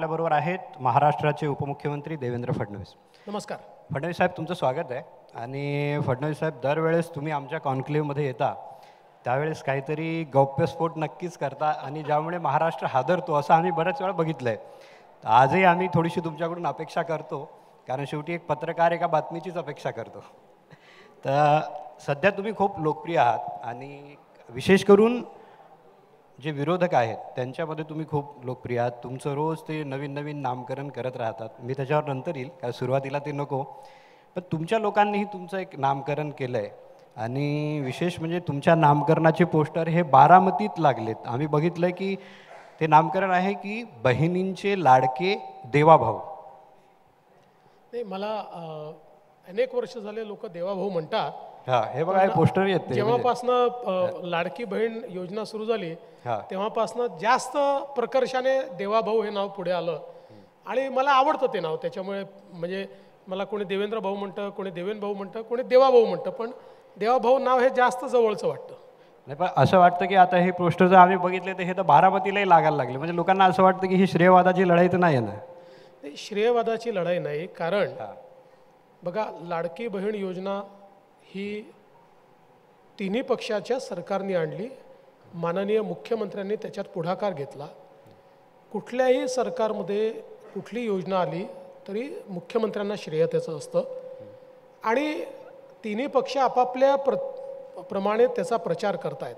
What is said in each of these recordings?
आपल्याबरोबर आहेत महाराष्ट्राचे उपमुख्यमंत्री देवेंद्र फडणवीस. नमस्कार. फडणवीस साहेब, तुमचं स्वागत आहे. आणि फडणवीस साहेब, दरवेळेस तुम्ही आमच्या कॉन्क्लेव्हमध्ये येता त्यावेळेस काहीतरी गौप्यस्फोट नक्कीच करता आणि ज्यामुळे महाराष्ट्र हादरतो असं आम्ही बऱ्याच वेळा बघितलं आहे. आजही आम्ही थोडीशी तुमच्याकडून अपेक्षा करतो, कारण शेवटी एक पत्रकार एका बातमीचीच अपेक्षा करतो. तर सध्या तुम्ही खूप लोकप्रिय आहात आणि विशेष करून जे विरोधक आहेत त्यांच्यामध्ये तुम्ही खूप लोकप्रिय आहात. तुमचं रोज ते नवीन नवीन नामकरण करत राहतात. मी त्याच्यावर नंतर येईल, कारण सुरुवातीला ते नको. पण तुमच्या लोकांनीही तुमचं एक नामकरण केलं आहे आणि विशेष म्हणजे तुमच्या नामकरणाचे पोस्टर हे बारामतीत लागलेत. आम्ही बघितलं आहे की ते नामकरण आहे की बहिणींचे लाडके देवाभाऊ. नाही, मला अनेक वर्ष झाले लोक देवाभाऊ म्हणतात. हा, हे बघा, हे पोस्टर येते. जेव्हापासनं लाडकी बहीण योजना सुरू झाली तेव्हापासनं जास्त प्रकर्षाने देवाभाऊ हे नाव पुढे आलं आणि मला आवडतं ते नाव. त्याच्यामुळे म्हणजे मला कोणी देवेंद्र भाऊ म्हणतं, कोणी देवेंद्र भाऊ म्हणतं, कोणी देवाभाऊ म्हणतं, पण देवाभाऊ नाव हे जास्त जवळचं वाटतं. नाही, पण असं वाटतं की आता हे पोस्टर जर आम्ही बघितले तर हे तर बारामतीलाही लागायला लागले. म्हणजे लोकांना असं वाटतं की ही श्रेयवादाची लढाई तर नाही ना. श्रेयवादाची लढाई नाही, कारण बघा, लाडकी बहीण योजना ही तिन्ही पक्षाच्या सरकारने आणली. माननीय मुख्यमंत्र्यांनी त्याच्यात पुढाकार घेतला. कुठल्याही सरकारमध्ये कुठली योजना आली तरी मुख्यमंत्र्यांना श्रेय त्याचं असतं आणि तिन्ही पक्ष आपापल्या प्रमाणे त्याचा प्रचार करत आहेत.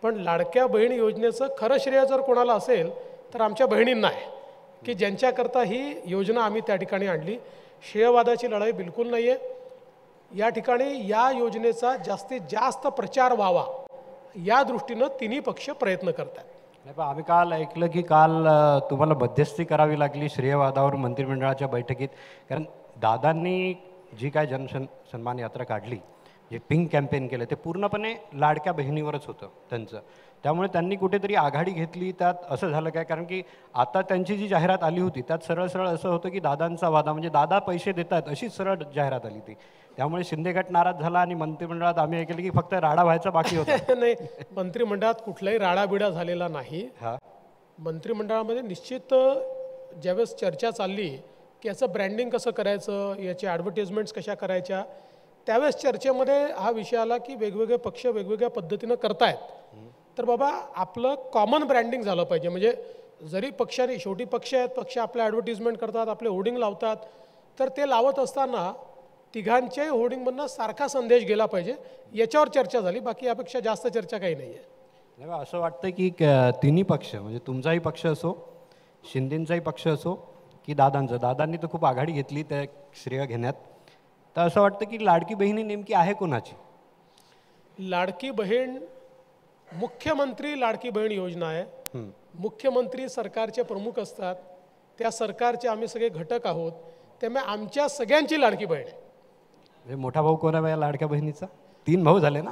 पण लाडक्या बहीण योजनेचं खरं श्रेय जर कोणाला असेल तर आमच्या बहिणींना आहे, की ज्यांच्याकरता ही योजना आम्ही त्या ठिकाणी आणली. श्रेयवादाची लढाई बिलकुल नाही आहे. या ठिकाणी या योजनेचा जास्तीत जास्त प्रचार व्हावा या दृष्टीनं तिन्ही पक्ष प्रयत्न करतात. नाही, पण आम्ही काल ऐकलं की काल तुम्हाला मध्यस्थी करावी लागली श्रेयवादावर मंत्रिमंडळाच्या बैठकीत, कारण दादांनी जी काय सन्मान यात्रा काढली, जे पिंक कॅम्पेन केलं, ते पूर्णपणे लाडक्या बहिणीवरच होतं त्यांचं. त्यामुळे त्यांनी कुठेतरी आघाडी घेतली. त्यात असं झालं काय, कारण की आता त्यांची जी जाहिरात आली होती त्यात सरळ सरळ असं होतं की दादांचा वादा, म्हणजे दादा पैसे देतात अशीच सरळ जाहिरात आली ती. त्यामुळे शिंदे गट नाराज झाला आणि मंत्रिमंडळात आम्ही ऐकलं की फक्त राडा व्हायचा बाकी होता. नाही, मंत्रिमंडळात कुठलाही राडाबिडा झालेला नाही. मंत्रिमंडळामध्ये निश्चित ज्यावेळेस चर्चा चालली की याचं ब्रँडिंग कसं करायचं, याचे ॲडव्हर्टिजमेंट्स कशा करायच्या, त्यावेळेस चर्चेमध्ये हा विषय आला की वेगवेगळे पक्ष वेगवेगळ्या पद्धतीनं करतायत. तर बाबा, आपलं कॉमन ब्रँडिंग झालं पाहिजे. म्हणजे जरी पक्षाने, शेवटी पक्ष आहेत, पक्ष आपल्या ॲडव्हर्टिजमेंट करतात, आपले होर्डिंग लावतात, तर ते लावत असताना तिघांच्याही होर्डिंगमधनं सारखा संदेश गेला पाहिजे, याच्यावर चर्चा झाली. बाकी यापेक्षा जास्त चर्चा काही नाही आहे. असं वाटतं की तिन्ही पक्ष, म्हणजे तुमचाही पक्ष असो, शिंदेंचाही पक्ष असो की दादांनी तर खूप आघाडी घेतली त्या श्रेय घेण्यात, तर असं वाटतं की लाडकी बहिणी नेमकी आहे कोणाची? लाडकी बहीण, मुख्यमंत्री लाडकी बहीण योजना आहे. मुख्यमंत्री सरकारचे प्रमुख असतात, त्या सरकारचे आम्ही सगळे घटक आहोत, त्यामुळे आमच्या सगळ्यांची लाडकी बहीण आहे. मोठा भाऊ कोण आहे लाडक्या बहिणीचा? 3 भाऊ झाले ना?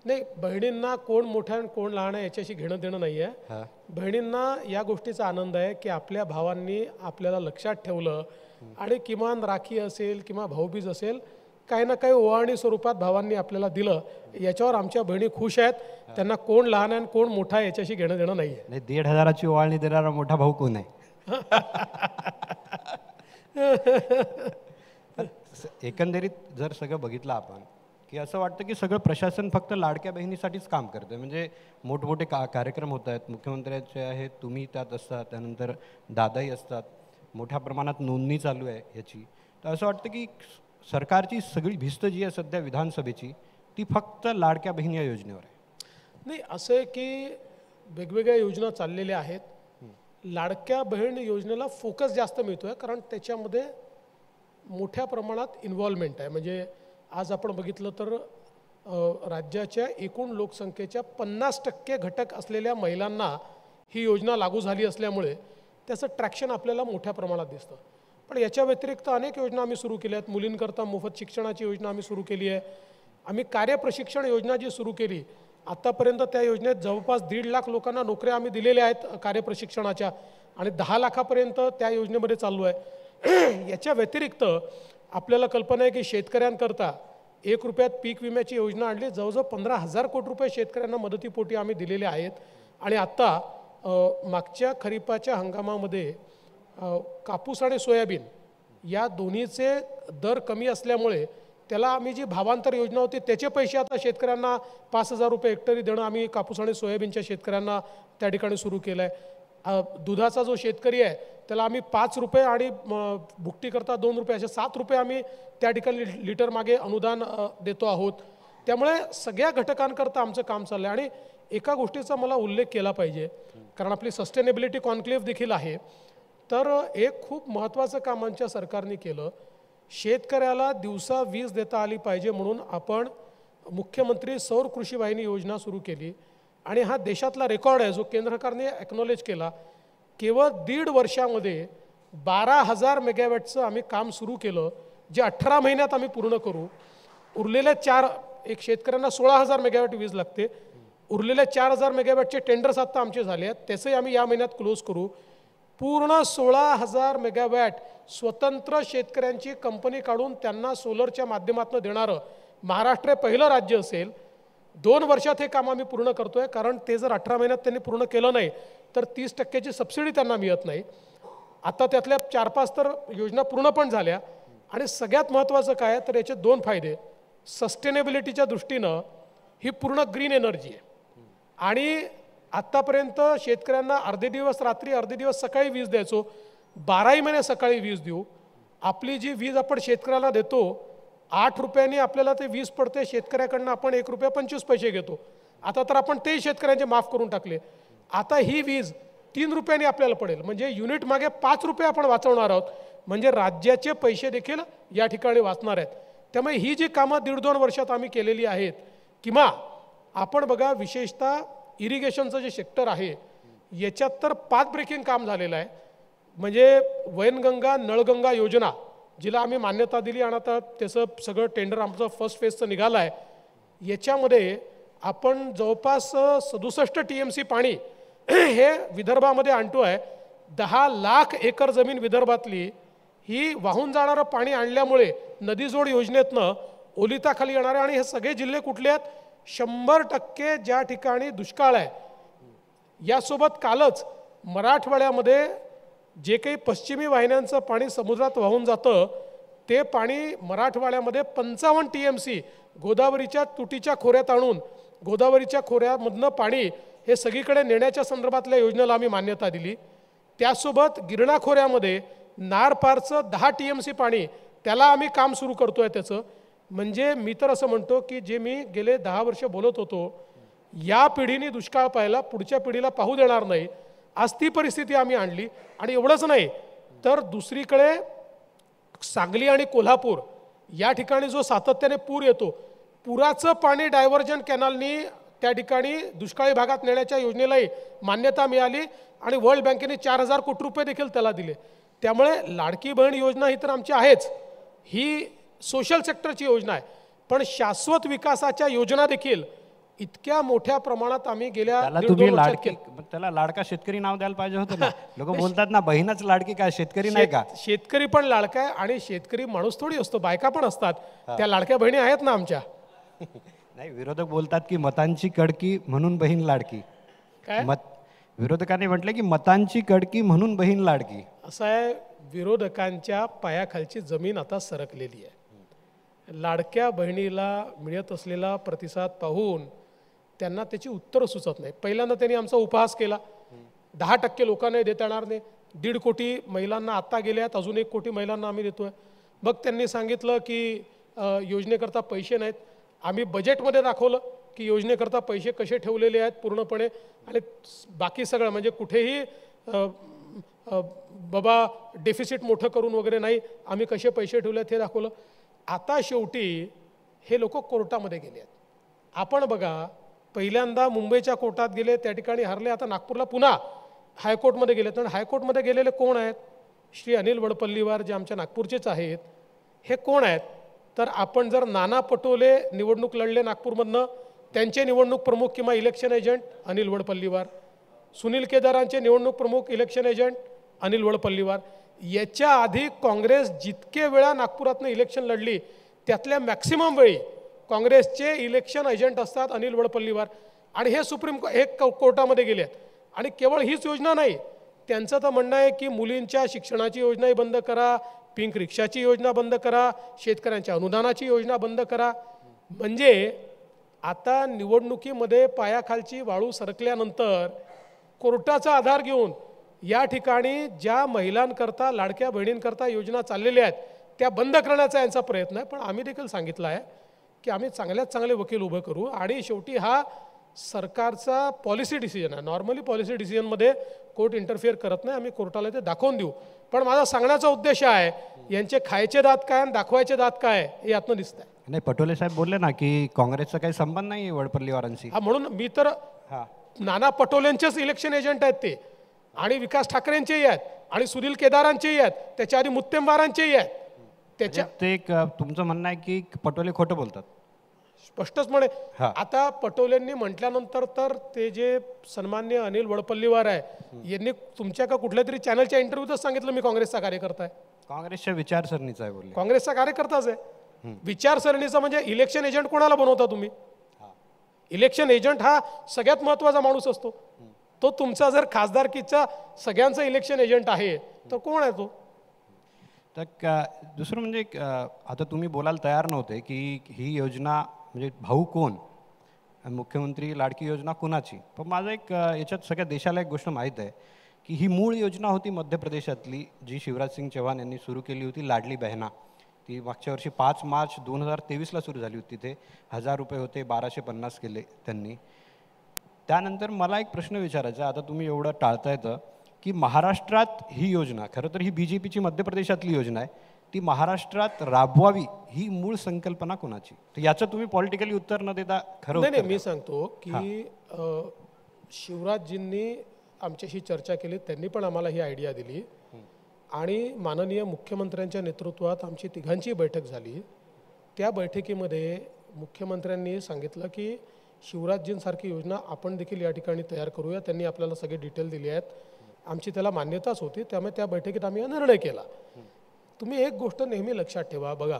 नाही, बहिणींना कोण मोठा आणि कोण लहान आहे याच्याशी घेणं देणं नाही आहे. बहिणींना या गोष्टीचा आनंद आहे की आपल्या भावांनी आपल्याला लक्षात ठेवलं आणि किमान राखी असेल किंवा भाऊबीज असेल, काही ना काही ओवाळणी स्वरूपात भावांनी आपल्याला दिलं. याच्यावर आमच्या बहिणी खुश आहेत. त्यांना कोण लहान आहे आणि कोण मोठा आहे याच्याशी घेणं देणं नाही आहे. 1,500ची ओवाळणी देणारा मोठा भाऊ कोण आहे? एकंदरीत जर सगळं बघितलं आपण की असं वाटतं की सगळं प्रशासन फक्त लाडक्या बहिणीसाठीच काम करतं. म्हणजे मोठमोठे कार्यक्रम होत आहेत, मुख्यमंत्र्यांचे आहेत, तुम्ही त्यात असतात, त्यानंतर दादाही असतात, मोठ्या प्रमाणात नोंदणी चालू आहे याची. तर असं वाटतं की सरकारची सगळी भिस्त जी आहे सध्या विधानसभेची, ती फक्त लाडक्या बहिणी या योजनेवर आहे. नाही, असं आहे की वेगवेगळ्या योजना चाललेल्या आहेत. लाडक्या बहीण योजनेला फोकस जास्त मिळतो आहे, कारण त्याच्यामध्ये मोठ्या प्रमाणात इन्व्हॉल्वमेंट आहे. म्हणजे आज आपण बघितलं तर राज्याच्या एकूण लोकसंख्येच्या 50% घटक असलेल्या महिलांना ही योजना लागू झाली असल्यामुळे त्याचं ट्रॅक्शन आपल्याला मोठ्या प्रमाणात दिसतं. पण याच्या व्यतिरिक्त अनेक योजना आम्ही सुरू केल्या आहेत. मुलींकरता मोफत शिक्षणाची योजना आम्ही सुरू केली आहे. आम्ही कार्यप्रशिक्षण योजना जी सुरू केली, आत्तापर्यंत त्या योजनेत जवळपास 1.5 लाख लोकांना नोकऱ्या आम्ही दिलेल्या आहेत कार्यप्रशिक्षणाच्या, आणि 10 लाखापर्यंत त्या योजनेमध्ये चाललो आहे. याच्या व्यतिरिक्त आपल्याला कल्पना आहे की शेतकऱ्यांकरता 1 रुपयात पीक विम्याची योजना आणली. जवळजवळ 15,000 कोटी रुपये शेतकऱ्यांना मदतीपोटी आम्ही दिलेले आहेत. आणि आत्ता मागच्या खरीपाच्या हंगामामध्ये कापूस आणि सोयाबीन या दोन्हीचे दर कमी असल्यामुळे त्याला आम्ही जी भावांतर योजना होती त्याचे पैसे आता शेतकऱ्यांना 5,000 रुपये हेक्टरी देणं आम्ही कापूस आणि सोयाबीनच्या शेतकऱ्यांना त्या ठिकाणी सुरू केलं आहे. दुधाचा जो शेतकरी आहे त्याला आम्ही 5 रुपये आणि भुकटीकरता 2 रुपये असे 7 रुपये आम्ही त्या ठिकाणी लिटर मागे अनुदान देतो आहोत. त्यामुळे सगळ्या घटकांकरता आमचं काम चाललं आहे. आणि एका गोष्टीचा मला उल्लेख केला पाहिजे, कारण आपली सस्टेनेबिलिटी कॉन्क्लेव्ह देखील आहे. तर एक खूप महत्त्वाचं काम आमच्या सरकारने केलं, शेतकऱ्याला दिवसा वीज देता आली पाहिजे म्हणून आपण मुख्यमंत्री सौर कृषी वाहिनी योजना सुरू केली. आणि हा देशातला रेकॉर्ड आहे जो केंद्र सरकारने ॲक्नॉलेज केला. केवळ 1.5 वर्षामध्ये 12,000 मेगावॅटचं आम्ही काम सुरू केलं, जे 18 महिन्यात आम्ही पूर्ण करू. उरलेल्या एक शेतकऱ्यांना 16,000 मेगावॅट वीज लागते. उरलेल्या 4,000 मेगावॅटचे टेंडर्स आता आमचे झाले आहेत, त्याचंही आम्ही या महिन्यात क्लोज करू. पूर्ण 16,000 मेगावॅट स्वतंत्र शेतकऱ्यांची कंपनी काढून त्यांना सोलरच्या माध्यमातून देणारं महाराष्ट्र पहिलं राज्य असेल. 2 वर्षात हे काम आम्ही पूर्ण करतोय, कारण ते जर 18 महिन्यात त्यांनी पूर्ण केलं नाही तर 30% सबसिडी त्यांना मिळत नाही. आता त्यातल्या 4-5 तर योजना पूर्ण पण झाल्या. आणि सगळ्यात महत्त्वाचं काय तर याचे 2 फायदे. सस्टेनेबिलिटीच्या दृष्टीनं ही पूर्ण ग्रीन एनर्जी आहे. आणि आत्तापर्यंत शेतकऱ्यांना अर्धे दिवस रात्री अर्धे दिवस सकाळी वीज द्यायचो, 12ही महिने सकाळी वीज देऊ. आपली जी वीज आपण शेतकऱ्याला देतो 8 रुपयांनी आपल्याला ते वीज पडते, शेतकऱ्याकडनं आपण 1 रुपया 25 पैसे घेतो. आता तर आपण तेही शेतकऱ्यांचे माफ करून टाकले. आता ही वीज 3 रुपयांनी आपल्याला पडेल, म्हणजे युनिट मागे 5 रुपये आपण वाचवणार आहोत. म्हणजे राज्याचे पैसे देखील या ठिकाणी वाचणार आहेत. त्यामुळे ही जी कामं 1.5-2 वर्षात आम्ही केलेली आहेत, किंवा आपण बघा विशेषतः इरिगेशनचं जे सेक्टर आहे याच्यात तर पाथ ब्रेकिंग काम झालेलं आहे. म्हणजे वैनगंगा नळगंगा योजना जिला आम्ही मान्यता दिली आणि आता त्याचं सगळं टेंडर आमचं फर्स्ट फेजचं निघालं आहे. याच्यामध्ये आपण जवळपास 67 TMC पाणी हे विदर्भामध्ये आणतो आहे. 10 लाख एकर जमीन विदर्भातली ही वाहून जाणारं पाणी आणल्यामुळे नदीजोड योजनेतनं ओलिताखाली येणार आहे. आणि हे सगळे जिल्हे कुठले आहेत? 100% ज्या ठिकाणी दुष्काळ आहे. यासोबत कालच मराठवाड्यामध्ये जे काही पश्चिमी वाहिन्यांचं पाणी समुद्रात वाहून जातं ते पाणी मराठवाड्यामध्ये 55 TMC गोदावरीच्या तुटीच्या खोऱ्यात आणून गोदावरीच्या खोऱ्यामधनं पाणी हे सगळीकडे नेण्याच्या संदर्भातल्या योजनेला आम्ही मान्यता दिली. त्यासोबत गिरणा खोऱ्यामध्ये नारपारचं 10 TMC पाणी त्याला आम्ही काम सुरू करतो आहे त्याचं. म्हणजे मी तर असं म्हणतो की जे मी गेले 10 वर्ष बोलत होतो या पिढीने दुष्काळ पाहिला, पुढच्या पिढीला पाहू देणार नाही, आज ती परिस्थिती आम्ही आणली. आणि एवढंच नाही तर दुसरीकडे सांगली आणि कोल्हापूर या ठिकाणी जो सातत्याने पूर येतो, पुराचं पाणी डायव्हर्जन कॅनलनी त्या ठिकाणी दुष्काळी भागात नेण्याच्या योजनेलाही मान्यता मिळाली आणि वर्ल्ड बँकेने 4,000 कोटी रुपये देखील त्याला दिले. त्यामुळे लाडकी बहीण योजना ही तर आमची आहेच, ही सोशल सेक्टरची योजना आहे, पण शाश्वत विकासाच्या योजना देखील इतक्या मोठ्या प्रमाणात आम्ही गेल्या तुम्ही लाडकी त्याला लाडका शेतकरी नाव द्यायला पाहिजे होतं ना. लोक बोलतात ना बहीणच लाडकी, काय शेतकरी नाही का? शेतकरी पण लाडका आहे आणि शेतकरी माणूस थोडी असतो, बायका पण असतात. त्या लाडक्या बहिणी आहेत ना आमच्या. नाही, विरोधक बोलतात की मतांची कडकी म्हणून बहीण लाडकी. काय विरोधकांनी म्हटलं की मतांची कडकी म्हणून बहीण लाडकी. असं आहे, विरोधकांच्या पायाखालची जमीन आता सरकलेली आहे. लाडक्या बहिणीला मिळत असलेला प्रतिसाद पाहून त्यांना त्याची उत्तरं सुचत नाही. पहिल्यांदा त्यांनी आमचा उपहास केला, 10% लोकांना देता येणार नाही, 1.5 कोटी महिलांना आत्ता गेल्यात, अजून 1 कोटी महिलांना आम्ही देतोय. मग त्यांनी सांगितलं की योजनेकरता पैसे नाहीत. आम्ही बजेटमध्ये दाखवलं की योजनेकरता पैसे कसे ठेवलेले आहेत पूर्णपणे, आणि बाकी सगळं म्हणजे कुठेही बाबा डेफिसिट मोठं करून वगैरे नाही, आम्ही कसे पैसे ठेवले आहेत हे दाखवलं. आता शेवटी हे लोक कोर्टामध्ये गेले आहेत. आपण बघा, पहिल्यांदा मुंबईच्या कोर्टात गेले, त्या ठिकाणी हरले, आता नागपूरला पुन्हा हायकोर्टमध्ये गेले. तर हायकोर्टमध्ये गेलेले कोण आहेत? श्री अनिल वडपल्लीवार, जे आमच्या नागपूरचेच आहेत. हे कोण आहेत? तर आपण जर नाना पटोले निवडणूक लढले नागपूरमधनं, त्यांचे निवडणूक प्रमुख किंवा इलेक्शन एजंट अनिल वडपल्लीवार, सुनील केदारांचे निवडणूक प्रमुख इलेक्शन एजंट अनिल वडपल्लीवार. याच्या आधी काँग्रेस जितके वेळा नागपुरातनं इलेक्शन लढली त्यातल्या मॅक्सिमम वेळी काँग्रेसचे इलेक्शन एजंट असतात अनिल वडपल्लीवार. आणि हे कोर्टामध्ये गेले आहेत. आणि केवळ हीच योजना नाही त्यांचं तर म्हणणं आहे की मुलींच्या शिक्षणाची योजनाही बंद करा, पिंक रिक्षाची योजना बंद करा, शेतकऱ्यांच्या अनुदानाची योजना बंद करा. म्हणजे आता निवडणुकीमध्ये पायाखालची वाळू सरकल्यानंतर कोर्टाचा आधार घेऊन या ठिकाणी ज्या महिलांकरता, लाडक्या बहिणींकरता योजना चाललेल्या आहेत त्या बंद करण्याचा यांचा प्रयत्न आहे. पण आम्ही देखील सांगितलं आहे की आम्ही चांगल्यात चांगले वकील उभे करू आणि शेवटी हा सरकारचा पॉलिसी डिसिजन आहे. नॉर्मली पॉलिसी डिसिजनमध्ये कोर्ट इंटरफिअर करत नाही, आम्ही कोर्टाला ते दाखवून देऊ. पण माझा सांगण्याचा उद्देश आहे यांचे खायचे दात काय आणि दाखवायचे दात काय हे यातनं दिसत आहे. नाही, पटोले साहेब बोलले ना की काँग्रेसचा काही संबंध नाही वडपल्लीवारांशी. हा, म्हणून मी तर हां, नाना पटोलेंचेच इलेक्शन एजंट आहेत ते, आणि विकास ठाकरेंचेही आहेत, आणि सुनील केदारांचेही आहेत, त्याच्या आधी मुत्तेमवारांचेही आहेत. त्याच्या ते एक तुमचं म्हणणं आहे की पटोले खोटं बोलतात. स्पष्टच म्हणे. हा. आता पटोलेंनी म्हटल्यानंतर तर ते जे सन्मान्य अनिल वडपल्लीवार आहे यांनी तुमच्या का कुठल्या तरी चॅनलच्या इंटरव्ह्यूतच सांगितलं मी काँग्रेसचा कार्यकर्ता आहे. काँग्रेसच्या विचारसरणीचा आहे बोलले. काँग्रेसचा कार्यकर्ताच आहे. विचारसरणीचा म्हणजे इलेक्शन एजंट कोणाला बनवता तुम्ही? इलेक्शन एजंट हा सगळ्यात महत्त्वाचा माणूस असतो. तो तुमचा जर खासदारकीचा सगळ्यांचा इलेक्शन एजंट आहे तर कोण आहे तो? तर दुसरं म्हणजे आता तुम्ही बोलायला तयार नव्हते की ही योजना म्हणजे भाऊ कोण आणि मुख्यमंत्री लाडकी योजना कोणाची. पण माझं एक याच्यात सगळ्या देशाला एक गोष्ट माहीत आहे की ही मूळ योजना होती मध्य प्रदेशातली, जी शिवराज सिंग चौहान यांनी सुरू केली होती, लाडली बहना. ती मागच्या वर्षी 5 मार्च 2023ला सुरू झाली होती. तिथे 1000 रुपये होते, 1250 केले त्यांनी. त्यानंतर मला एक प्रश्न विचारायचा आहे, आता तुम्ही एवढं टाळता येतं की महाराष्ट्रात ही योजना, खरं तर ही BJPची मध्य प्रदेशातली योजना आहे, ती महाराष्ट्रात राबवावी ही मूळ संकल्पना कोणाची? तर याचं तुम्ही पॉलिटिकली उत्तर न देता खरं नाही, उत्तर मी सांगतो की शिवराजजींनी आमच्याशी चर्चा केली, त्यांनी पण आम्हाला ही आयडिया दिली, आणि माननीय मुख्यमंत्र्यांच्या नेतृत्वात आमची तिघांची बैठक झाली. त्या बैठकीमध्ये मुख्यमंत्र्यांनी सांगितलं की शिवराजजींसारखी योजना आपण देखील या ठिकाणी तयार करूया. त्यांनी आपल्याला सगळे डिटेल दिले आहेत. आमची त्याला मान्यताच होती, त्यामुळे त्या बैठकीत आम्ही हा निर्णय केला. तुम्ही एक गोष्ट नेहमी लक्षात ठेवा, बघा,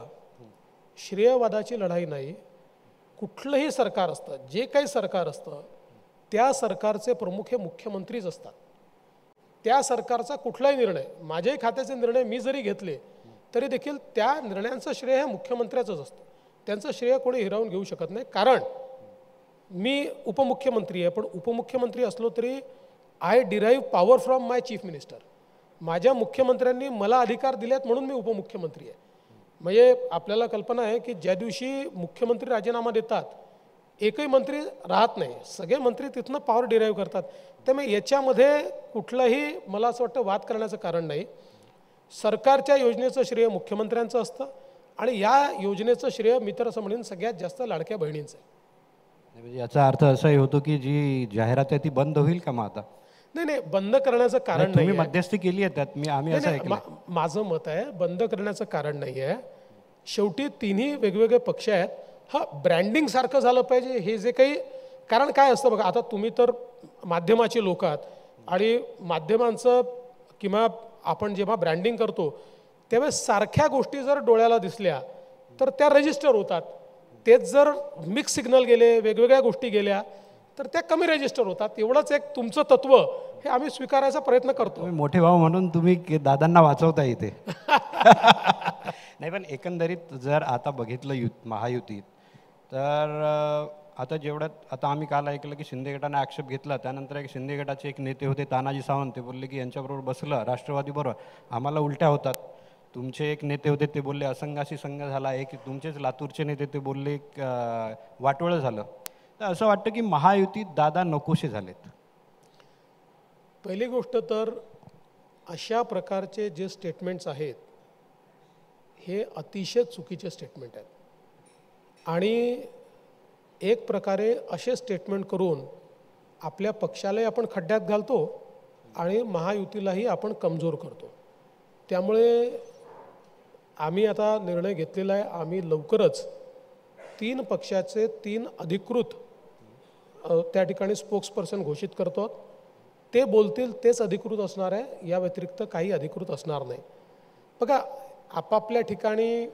श्रेयवादाची लढाई नाही. कुठलंही सरकार असतं, जे काही सरकार असतं, त्या सरकारचे प्रमुख हे मुख्यमंत्रीच असतात. त्या सरकारचा कुठलाही निर्णय, माझ्याही खात्याचे निर्णय मी जरी घेतले तरी देखील त्या निर्णयांचं श्रेय हे मुख्यमंत्र्याचंच असतं. त्यांचं श्रेय कोणी हिरावून घेऊ शकत नाही. कारण मी उपमुख्यमंत्री आहे, पण उपमुख्यमंत्री असलो तरी I derive power from my chief minister. माझ्या मुख्यमंत्र्यांनी मला अधिकार दिलेत म्हणून मी उपमुख्यमंत्री आहे. म्हणजे आपल्याला कल्पना आहे की ज्या दिवशी मुख्यमंत्री राजीनामा देतात एकही मंत्री राहत नाही, सगळे मंत्री तिथनं पॉवर डिराईव्ह करतात. त्यामुळे याच्यामध्ये कुठलाही मला असं वाटतं वाद करण्याचं कारण नाही. सरकारच्या योजनेचं श्रेय मुख्यमंत्र्यांचं असतं, आणि या योजनेचं श्रेय मी तर असं म्हणेन सगळ्यात जास्त लाडक्या बहिणींचं आहे. म्हणजे याचा अर्थ असाही होतो की जी जाहिरात आहे ती बंद होईल का मग आता? नाही नाही, बंद करण्याचं कारण नाही तुम्ही आहे. मध्यस्थी केली आहे त्यात, आम्ही असं ऐकलं. माझं मत आहे बंद करण्याचं कारण नाही आहे. शेवटी तिन्ही वेगवेगळे पक्ष आहेत. हा, ब्रँडिंग सारखं झालं पाहिजे हे जे काही, कारण काय असतं बघा, आता तुम्ही तर माध्यमाचे लोक आहात, आणि माध्यमांचं किंवा आपण जेव्हा ब्रँडिंग करतो त्यावेळेस सारख्या गोष्टी जर डोळ्याला दिसल्या तर त्या रजिस्टर होतात. तेच जर मिक्स सिग्नल गेले, वेगवेगळ्या गोष्टी गेल्या तर त्या कमी रजिस्टर होतात. एवढंच एक तुमचं तत्व हे आम्ही स्वीकारायचा प्रयत्न करतो. तुम्ही मोठे भाऊ म्हणून तुम्ही दादांना वाचवता इथे. नाही, पण एकंदरीत जर आता बघितलं महायुतीत, तर आता जेवढ्यात आता आम्ही काल ऐकलं की शिंदे गटाने आक्षेप घेतला. त्यानंतर एक शिंदे गटाचे एक नेते होते तानाजी सावंत, ते बोलले की यांच्याबरोबर बसलं राष्ट्रवादीबरोबर आम्हाला उलट्या होतात. तुमचे एक नेते होते ते बोलले असंघाशी संघ झाला. एक तुमचेच लातूरचे नेते ते बोलले वाटोळं झालं. तर असं वाटतं की महायुतीत दादा नकोशे झालेत. पहिली गोष्ट तर अशा प्रकारचे जे स्टेटमेंट्स आहेत हे अतिशय चुकीचे स्टेटमेंट आहेत, आणि एक प्रकारे असे स्टेटमेंट करून आपल्या पक्षालाही आपण खड्ड्यात घालतो आणि महायुतीलाही आपण कमजोर करतो. त्यामुळे आम्ही आता निर्णय घेतलेला आहे, आम्ही लवकरच 3 पक्षाचे 3 अधिकृत त्या ठिकाणी स्पोक्सपर्सन घोषित करतो. ते बोलतील तेच अधिकृत असणार आहे, या व्यतिरिक्त काही अधिकृत असणार नाही. बघा, आपापल्या ठिकाणी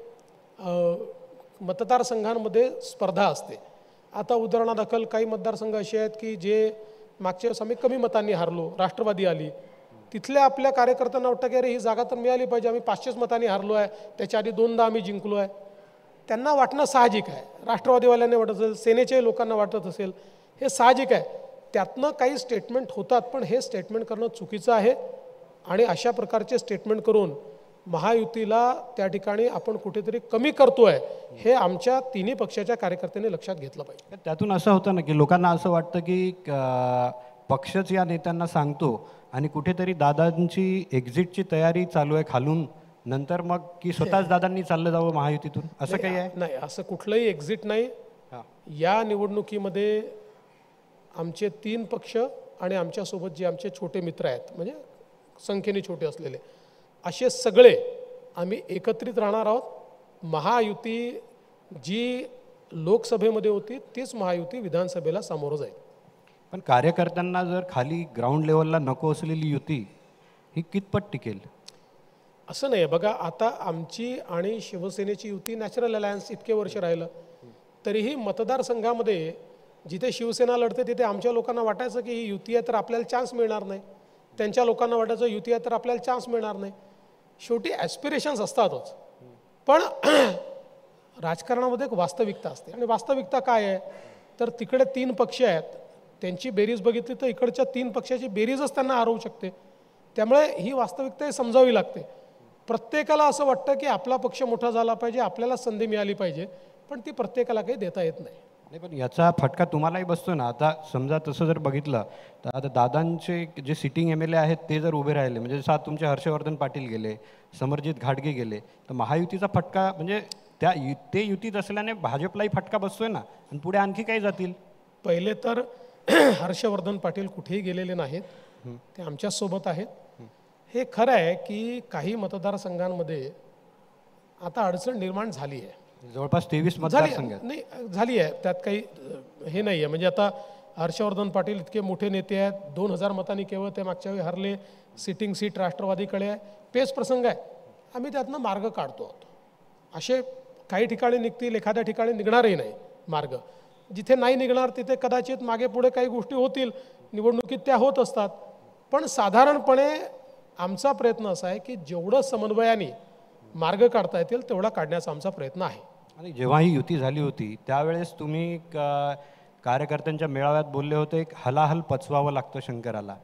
मतदारसंघांमध्ये स्पर्धा असते. आता उदाहरणादाखल काही मतदारसंघ असे आहेत की जे मागच्या वेळेस आम्ही कमी मतांनी हारलो, राष्ट्रवादी आली, तिथल्या आपल्या कार्यकर्त्यांना वाटतं की अरे ही जागा तर मिळाली पाहिजे, आम्ही 500 मतांनी हारलो आहे, त्याच्या आधी 2दा आम्ही जिंकलो आहे. त्यांना वाटणं साहजिक आहे, राष्ट्रवादीवाल्यांना वाटत असेल, सेनेच्याही लोकांना वाटत असेल, हे साहजिक आहे. त्यातनं काही स्टेटमेंट होतात, पण हे स्टेटमेंट करणं चुकीचं आहे. आणि अशा प्रकारचे स्टेटमेंट करून महायुतीला त्या ठिकाणी आपण कुठेतरी कमी करतोय, हे आमच्या तिन्ही पक्षाच्या कार्यकर्त्यांनी लक्षात घेतलं पाहिजे. त्यातून असं होतं ना की लोकांना असं वाटतं की पक्षच या नेत्यांना सांगतो आणि कुठेतरी दादांची एक्झिटची तयारी चालू आहे खालून, नंतर मग की स्वतःच दादांनी चाललं जावं महायुतीतून, असं काही आहे? नाही, असं कुठलंही एक्झिट नाही. या निवडणुकीमध्ये आमचे 3 पक्ष आणि आमच्यासोबत जे आमचे छोटे मित्र आहेत, म्हणजे संख्येने छोटे असलेले, असे सगळे आम्ही एकत्रित राहणार आहोत. महायुती जी लोकसभेमध्ये होती तीच महायुती विधानसभेला सामोरं जाईल. पण कार्यकर्त्यांना जर खाली ग्राउंड लेवलला नको असलेली युती ही कितपत टिकेल? असं नाही. बघा, आता आमची आणि शिवसेनेची युती नॅचरल अलायन्स इतके वर्ष राहिलं, तरीही मतदारसंघामध्ये जिथे शिवसेना लढते तिथे आमच्या लोकांना वाटायचं की ही युती आहे तर आपल्याला चान्स मिळणार नाही, त्यांच्या लोकांना वाटायचं युती आहे तर आपल्याला चान्स मिळणार नाही. शेवटी ॲस्पिरेशन्स असतातच, पण राजकारणामध्ये एक वास्तविकता असते. आणि वास्तविकता काय आहे तर तिकडे 3 पक्ष आहेत, त्यांची बेरीज बघितली तर इकडच्या 3 पक्षाची बेरीजच त्यांना हरवू शकते. त्यामुळे ही वास्तविकता समजावी लागते. प्रत्येकाला असं वाटतं की आपला पक्ष मोठा झाला पाहिजे, आपल्याला संधी मिळाली पाहिजे, पण ती प्रत्येकाला काही देता येत नाही. नाही, पण याचा फटका तुम्हालाही बसतो ना. आता समजा तसं जर बघितलं तर आता दादांचे जे सिटिंग MLA आहेत ते जर उभे राहिले, म्हणजे जसं आता तुमचे हर्षवर्धन पाटील गेले, समरजित घाटगे गेले, तर महायुतीचा फटका म्हणजे ते युतीत असल्याने भाजपलाही फटका बसतोय ना, आणि पुढे आणखी काही जातील. पहिले तर हर्षवर्धन पाटील कुठेही गेलेले नाहीत, ते आमच्यासोबत आहेत. हे खरं आहे की काही मतदारसंघांमध्ये आता अडचण निर्माण झाली आहे, जवळपास 23 मतदारसंघ नाही झाली आहे, त्यात काही हे नाही आहे. म्हणजे आता हर्षवर्धन पाटील इतके मोठे नेते आहेत, 2000 मतांनी केवळ ते मागच्या वेळी हरले, सिटिंग सीट राष्ट्रवादीकडे आहे, पेच प्रसंग आहे, आम्ही त्यातनं मार्ग काढतो आहोत. असे काही ठिकाणी निघतील, एखाद्या ठिकाणी निघणारही नाही मार्ग. जिथे नाही निघणार तिथे कदाचित मागे पुढे काही गोष्टी होतील, निवडणुकीत त्या होत असतात. पण साधारणपणे आमचा प्रयत्न असा आहे की जेवढं समन्वयाने मार्ग काढता येतील तेवढा काढण्याचा आमचा प्रयत्न आहे. आणि जेव्हा ही युती झाली होती त्यावेळेस तुम्ही कार्यकर्त्यांच्या मेळाव्यात बोलले होते, एक हलाहल पचवावं लागतं शंकराला.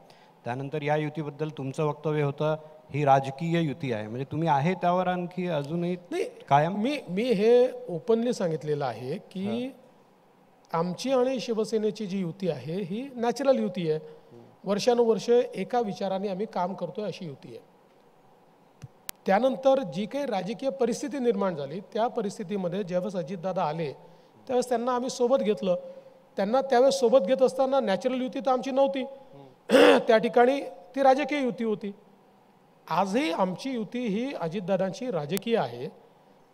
त्यानंतर या युतीबद्दल तुमचं वक्तव्य होतं ही राजकीय युती आहे, म्हणजे तुम्ही आहे त्यावर आणखी अजूनही नाही कायम? मी हे ओपनली सांगितलेलं आहे की आमची आणि शिवसेनेची जी युती आहे ही नॅचरल युती आहे. वर्षानुवर्ष एका विचाराने आम्ही काम करतोय अशी युती आहे. त्यानंतर जी काही राजकीय परिस्थिती निर्माण झाली त्या परिस्थितीमध्ये ज्यावेळेस अजितदादा आले त्यावेळेस त्यांना आम्ही सोबत घेतलं. त्यांना त्यावेळेस सोबत घेत असताना नॅचरल युती तर आमची नव्हती, त्या ठिकाणी ती राजकीय युती होती. आजही आमची युती ही अजितदादांची राजकीय आहे.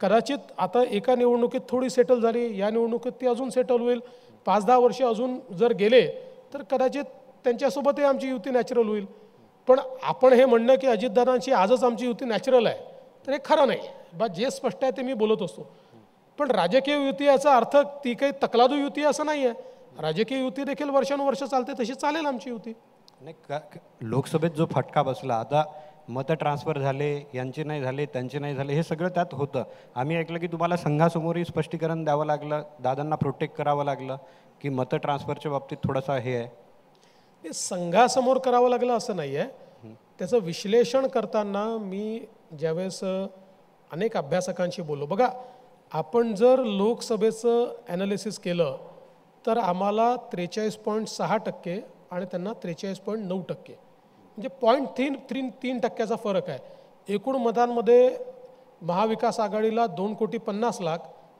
कदाचित आता एका निवडणुकीत थोडी सेटल झाली, या निवडणुकीत ती अजून सेटल होईल. 5-10 वर्ष अजून जर गेले तर कदाचित त्यांच्यासोबतही आमची युती नॅचरल होईल. पण आपण हे म्हणणं की अजितदादांची आजच आमची युती नॅचरल आहे तर हे खरं नाही. बा जे स्पष्ट आहे ते मी बोलत असतो. पण राजकीय युती याचा अर्थ ती काही तकलादू युती असं नाही आहे. राजकीय युती देखील वर्षानुवर्ष चालते, तशी चालेल आमची युती. नाही, लोकसभेत जो फटका बसला, आता मतं ट्रान्सफर झाले, यांचे नाही झाले, त्यांचे नाही झाले, हे सगळं त्यात होतं. आम्ही ऐकलं की तुम्हाला संघासमोरही स्पष्टीकरण द्यावं लागलं, दादांना प्रोटेक्ट करावं लागलं की मतं ट्रान्सफरच्या बाबतीत थोडासा हे आहे. ते संघासमोर करावं लागलं असं नाही आहे. त्याचं विश्लेषण करताना मी ज्यावेळेस अनेक अभ्यासकांशी बोललो, बघा आपण जर लोकसभेचं ॲनालिसिस केलं तर आम्हाला 43.6% आणि त्यांना 43.9%, म्हणजे 0.3% फरक आहे. एकूण मतांमध्ये महाविकास आघाडीला 2,50,00,000,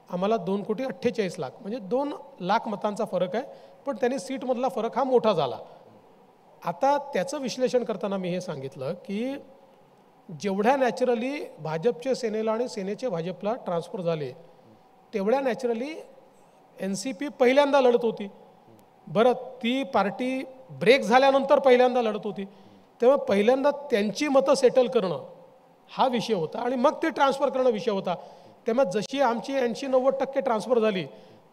आम्हाला 2,48,00,000, म्हणजे 2 लाख मतांचा फरक आहे. पण त्यांनी सीटमधला फरक हा मोठा झाला. आता त्याचं विश्लेषण करताना मी हे सांगितलं की जेवढ्या नॅचरली भाजपचे सेनेला आणि सेनेचे भाजपला ट्रान्सफर झाले तेवढ्या नॅचरली NCP पहिल्यांदा लढत होती. बरं, ती पार्टी ब्रेक झाल्यानंतर पहिल्यांदा लढत होती, तेव्हा पहिल्यांदा त्यांची मतं सेटल करणं हा विषय होता आणि मग ते ट्रान्सफर करणं विषय होता. तेव्हा जशी आमची 80-90% ट्रान्सफर झाली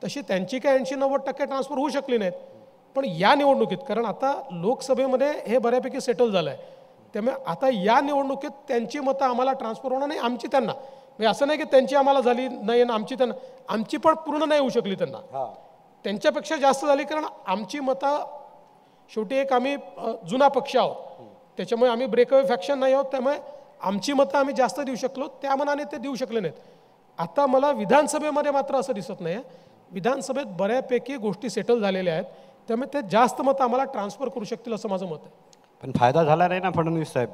तशी त्यांची काय 80-90% ट्रान्सफर होऊ शकली नाहीत. पण या निवडणुकीत, कारण आता लोकसभेमध्ये हे बऱ्यापैकी सेटल झालं आहे, त्यामुळे आता या निवडणुकीत त्यांची मतं आम्हाला ट्रान्सफर होणार नाही, आमची त्यांना. म्हणजे असं नाही की त्यांची आम्हाला झाली नाही आणि आमची त्यांना, आमची पण पूर्ण नाही होऊ शकली त्यांना, त्यांच्यापेक्षा जास्त झाली. कारण आमची मतं शेवटी एक आम्ही जुना पक्ष आहोत, त्याच्यामुळे आम्ही ब्रेकअवे फॅक्शन नाही आहोत, त्यामुळे आमची मतं आम्ही जास्त देऊ शकलो, त्या मनाने ते देऊ शकले नाहीत. आता मला विधानसभेमध्ये मात्र असं दिसत नाही आहे. विधानसभेत बऱ्यापैकी गोष्टी सेटल झालेल्या आहेत, त्यामुळे ते जास्त मतं आम्हाला ट्रान्सफर करू शकतील असं माझं मत आहे. पण फायदा झाला नाही ना फडणवीस साहेब,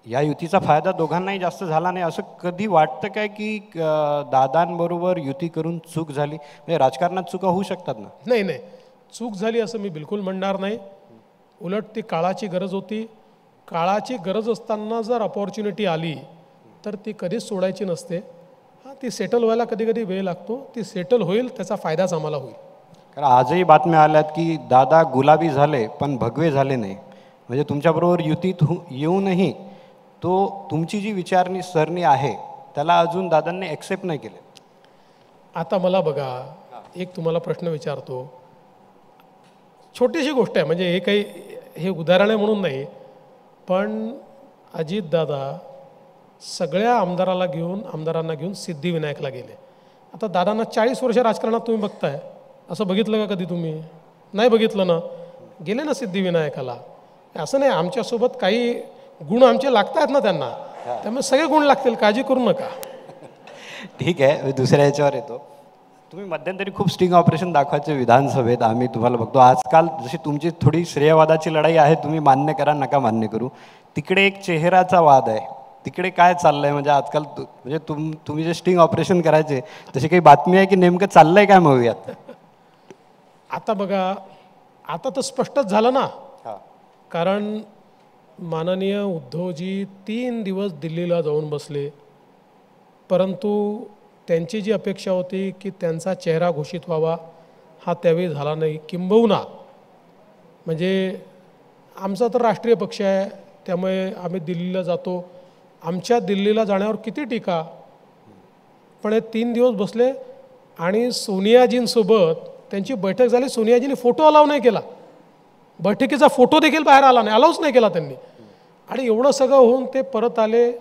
या युतीचा फायदा दोघांनाही जास्त झाला नाही. असं कधी वाटतं काय की दादांबरोबर युती करून चूक झाली? म्हणजे राजकारणात चुका होऊ शकतात ना. नाही नाही, चूक झाली असं मी बिलकुल म्हणणार नाही. उलट ती काळाची गरज होती. काळाची गरज असताना जर अपॉर्च्युनिटी आली तर ती कधीच सोडायची नसते. हां, ती सेटल व्हायला कधी कधी वेळ लागतो, ती सेटल होईल, त्याचा फायदाच आम्हाला होईल. कारण आजही बातम्या आल्यात की दादा गुलाबी झाले पण भगवे झाले नाही. म्हणजे तुमच्याबरोबर युतीत येऊनही तो तुमची जी विचारणी सरणी आहे त्याला अजून दादांनी ॲक्सेप्ट नाही केले. आता मला बघा, एक तुम्हाला प्रश्न विचारतो, छोटीशी गोष्ट आहे, म्हणजे हे काही हे उदाहरण आहे म्हणून नाही, पण अजितदादा सगळ्या आमदारांना घेऊन सिद्धिविनायकला गेले. आता दादांना 40 वर्ष राजकारणात तुम्ही बघताय, असं बघितलं का कधी तुम्ही? नाही बघितलं ना. गेले ना सिद्धिविनायकाला. असं नाही, आमच्यासोबत काही गुण आमचे लागत आहेत ना त्यांना, त्यामुळे सगळे गुण लागतील, काळजी करू नका. ठीक आहे, दुसऱ्या याच्यावर येतो. तुम्ही मध्यंतरी खूप स्टिंग ऑपरेशन दाखवायचे विधानसभेत, आम्ही तुम्हाला बघतो. आजकाल जशी तुमची थोडी श्रेयवादाची लढाई आहे, तुम्ही मान्य करा नका मान्य करू, तिकडे एक चेहराचा वाद आहे. तिकडे काय चाललंय? म्हणजे आजकाल म्हणजे तुम्ही जे स्टिंग ऑपरेशन करायचे तशी काही बातमी आहे की नेमकं चाललंय काय मूव्हीत? आता बघा, आता तर स्पष्टच झालं ना. कारण माननीय उद्धवजी 3 दिवस दिल्लीला जाऊन बसले, परंतु त्यांची जी अपेक्षा होती की त्यांचा चेहरा घोषित व्हावा, हा त्यावेळी झाला नाही. किंबहुना म्हणजे आमचा तर राष्ट्रीय पक्ष आहे, त्यामुळे आम्ही दिल्लीला जातो, आमच्या दिल्लीला जाण्यावर किती टीका, पण हे 3 दिवस बसले आणि सोनियाजींसोबत त्यांची बैठक झाली. सोनियाजींनी फोटो अलाव नाही केला, बैठकीचा फोटो देखील बाहेर आला नाही, अलाउच नाही केला त्यांनी. आणि एवढं सगळं होऊन ते परत आले,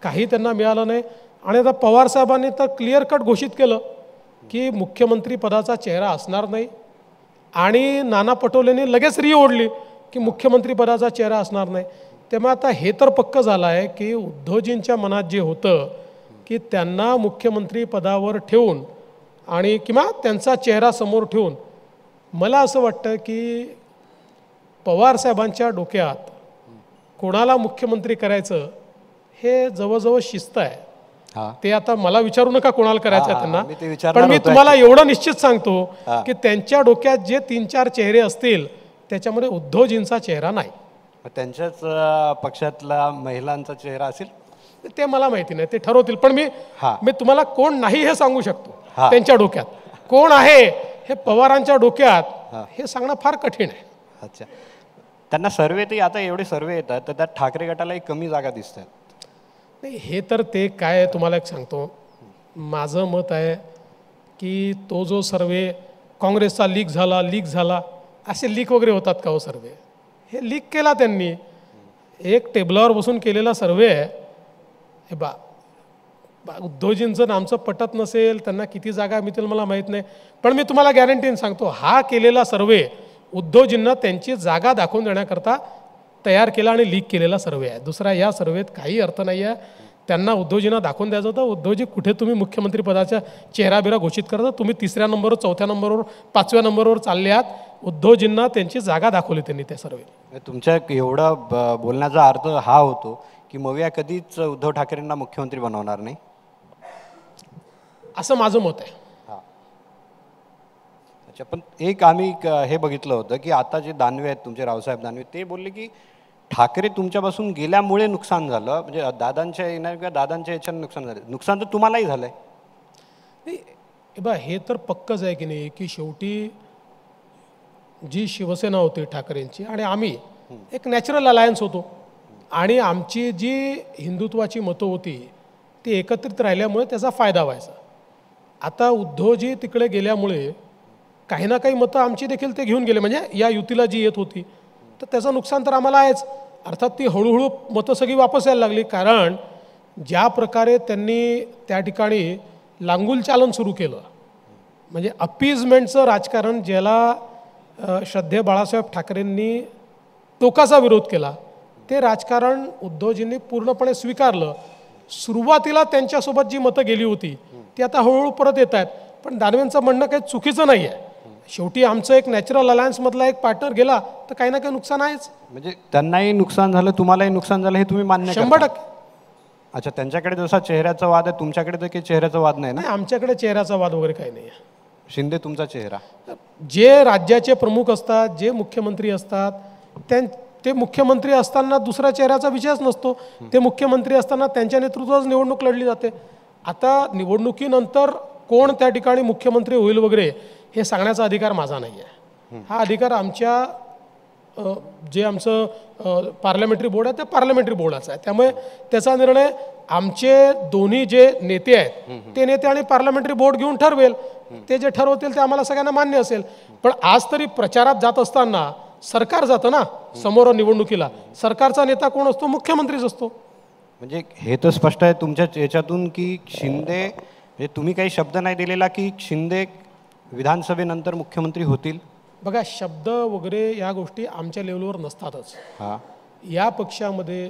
काही त्यांना मिळालं नाही. आणि आता पवारसाहेबांनी तर क्लिअर कट घोषित केलं की मुख्यमंत्री पदाचा चेहरा असणार नाही, आणि नाना पटोलेंनी लगेच ओढली की मुख्यमंत्री पदाचा चेहरा असणार नाही. त्यामुळे आता हे तर पक्कं झालं आहे की उद्धवजींच्या मनात जे होतं की त्यांना मुख्यमंत्री पदावर ठेवून आणि किंवा त्यांचा चेहरा समोर ठेवून, मला असं वाटतं की पवारसाहेबांच्या डोक्यात कोणाला मुख्यमंत्री करायचं हे जवळजवळ शिस्त आहे. ते आता मला विचारू नका कोणाला करायचं आहे त्यांना, पण मी तुम्हाला एवढं निश्चित सांगतो की त्यांच्या डोक्यात जे 3-4 चेहरे असतील त्याच्यामध्ये उद्धवजींचा चेहरा नाही. त्यांच्याच पक्षातला महिलांचा चेहरा असेल ते मला माहिती नाही, ते ठरवतील. पण मी तुम्हाला कोण नाही हे सांगू शकतो. त्यांच्या डोक्यात कोण आहे हे पवारांच्या डोक्यात हे सांगणं फार कठीण आहे. अच्छा, त्यांना सर्वे ते आता एवढे सर्वे येतात तर त्यात ठाकरे गटालाही कमी जागा दिसतात. नाही, हे तर ते काय तुम्हाला एक सांगतो, माझं मत आहे की तो जो सर्वे काँग्रेसचा लीक झाला, असे लीक वगैरे होतात का हो सर्वे? हे लीक केला त्यांनी, एक टेबलावर बसून केलेला सर्वे आहे. हे उद्धवजींचं आमचं पटत नसेल, त्यांना किती जागा मिळतील मला माहीत नाही, पण मी तुम्हाला गॅरंटीने सांगतो, हा केलेला सर्वे उद्धवजींना त्यांची जागा दाखवून देण्याकरता तयार केला आणि लीक केलेला सर्वे आहे. दुसरा या सर्वेत काही अर्थ नाही आहे. त्यांना उद्धवजींना दाखवून द्यायचं होतं, उद्धवजी कुठे तुम्ही मुख्यमंत्री पदाचा चेहरा घोषित करता, तुम्ही 3ऱ्या नंबरवर, 4थ्या नंबरवर, 5व्या नंबरवर चालले आहात. उद्धवजींना त्यांची जागा दाखवली त्यांनी त्या सर्वे. तुमच्या एवढा बोलण्याचा अर्थ हा होतो की मविया कधीच उद्धव ठाकरेंना मुख्यमंत्री बनवणार नाही, असं माझं मत आहे. अच्छा, पण एक आम्ही हे बघितलं होतं की आता जे दानवे आहेत तुमचे, रावसाहेब दानवे, ते बोलले की ठाकरे तुमच्यापासून गेल्यामुळे नुकसान झालं, म्हणजे दादांच्या येणार किंवा दादांच्या याच्यानं नुकसान झालं. नुकसान तर तुम्हालाही झालंय. नाही, हे तर पक्कच आहे की नाही की शेवटी जी शिवसेना होती ठाकरेंची आणि आम्ही एक नॅचरल अलायन्स होतो, आणि आमची जी हिंदुत्वाची मतं होती ती एकत्रित राहिल्यामुळे त्याचा फायदा व्हायचा. आता उद्धवजी तिकडे गेल्यामुळे काही ना काही मतं आमची देखील ते घेऊन गेले, म्हणजे या युतीला जी येत होती, तर त्याचं नुकसान तर आम्हाला आहेच. अर्थात ती हळूहळू मतं सगळी वापस यायला लागली, कारण ज्या प्रकारे त्यांनी त्या ठिकाणी लांगुल चालन सुरू केलं, म्हणजे अपीजमेंटचं राजकारण, ज्याला श्रद्धेय बाळासाहेब ठाकरेंनी टोकाचा विरोध केला, ते राजकारण उद्धवजींनी पूर्णपणे स्वीकारलं. सुरुवातीला त्यांच्यासोबत जी मतं गेली होती ती आता हळूहळू परत येत आहेत. पण दानवेंचं म्हणणं काही चुकीचं नाही आहे. शेवटी आमचं एक नॅचरल अलायन्समधला एक पार्टनर गेला तर काही ना काही नुकसान आहेच. म्हणजे त्यांनाही नुकसान झालं, तुम्हालाही नुकसान झालं, हे तुम्ही मान्य करता? 100%. अच्छा, त्यांच्याकडे जसा चेहऱ्याचा वाद आहे, तुमच्याकडे तर काही चेहऱ्याचा वाद नाही ना? नाही, आमच्याकडे चेहऱ्याचा वाद वगैरे काही नाही आहे. शिंदे तुमचा चेहरा. जे राज्याचे प्रमुख असतात, जे मुख्यमंत्री असतात, ते मुख्यमंत्री असताना दुसऱ्या चेहऱ्याचा विषयच नसतो. ते मुख्यमंत्री असताना त्यांच्या नेतृत्वात निवडणूक लढली जाते. आता निवडणुकीनंतर कोण त्या ठिकाणी मुख्यमंत्री होईल वगैरे हे सांगण्याचा अधिकार माझा नाही आहे. हा अधिकार आमच्या जे आमचं पार्लमेंटरी बोर्ड आहे त्या पार्लमेंटरी बोर्डाचा आहे. त्यामुळे त्याचा निर्णय आमचे दोन्ही जे नेते आहेत ते नेते आणि पार्लमेंटरी बोर्ड घेऊन ठरवेल. ते जे ठरवतील ते आम्हाला सगळ्यांना मान्य असेल. पण आज तरी प्रचारात जात असताना सरकार जातं ना समोर निवडणुकीला, सरकारचा नेता कोण असतो? मुख्यमंत्रीच असतो. म्हणजे हे तर स्पष्ट आहे तुमच्या याच्यातून की शिंदे, म्हणजे तुम्ही काही शब्द नाही दिलेला की शिंदे विधानसभेनंतर मुख्यमंत्री होतील. बघा, शब्द वगैरे या गोष्टी आमच्या लेवलवर नसतातच. हां, या पक्षामध्ये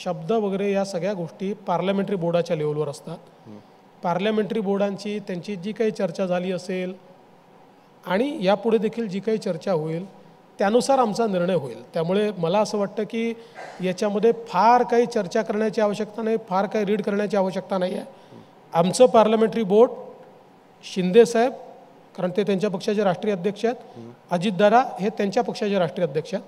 शब्द वगैरे या सगळ्या गोष्टी पार्लमेंटरी बोर्डाच्या लेवलवर असतात. पार्लमेंटरी बोर्डांची त्यांची जी काही चर्चा झाली असेल आणि यापुढे देखील जी काही चर्चा होईल त्यानुसार आमचा निर्णय होईल. त्यामुळे मला असं वाटतं की याच्यामध्ये फार काही चर्चा करण्याची आवश्यकता नाही, फार काही रीड करण्याची आवश्यकता नाही आहे. आमचं पार्लमेंटरी बोर्ड, शिंदेसाहेब, कारण ते त्यांच्या पक्षाचे राष्ट्रीय अध्यक्ष आहेत, अजितदादा हे त्यांच्या पक्षाचे राष्ट्रीय अध्यक्ष आहेत,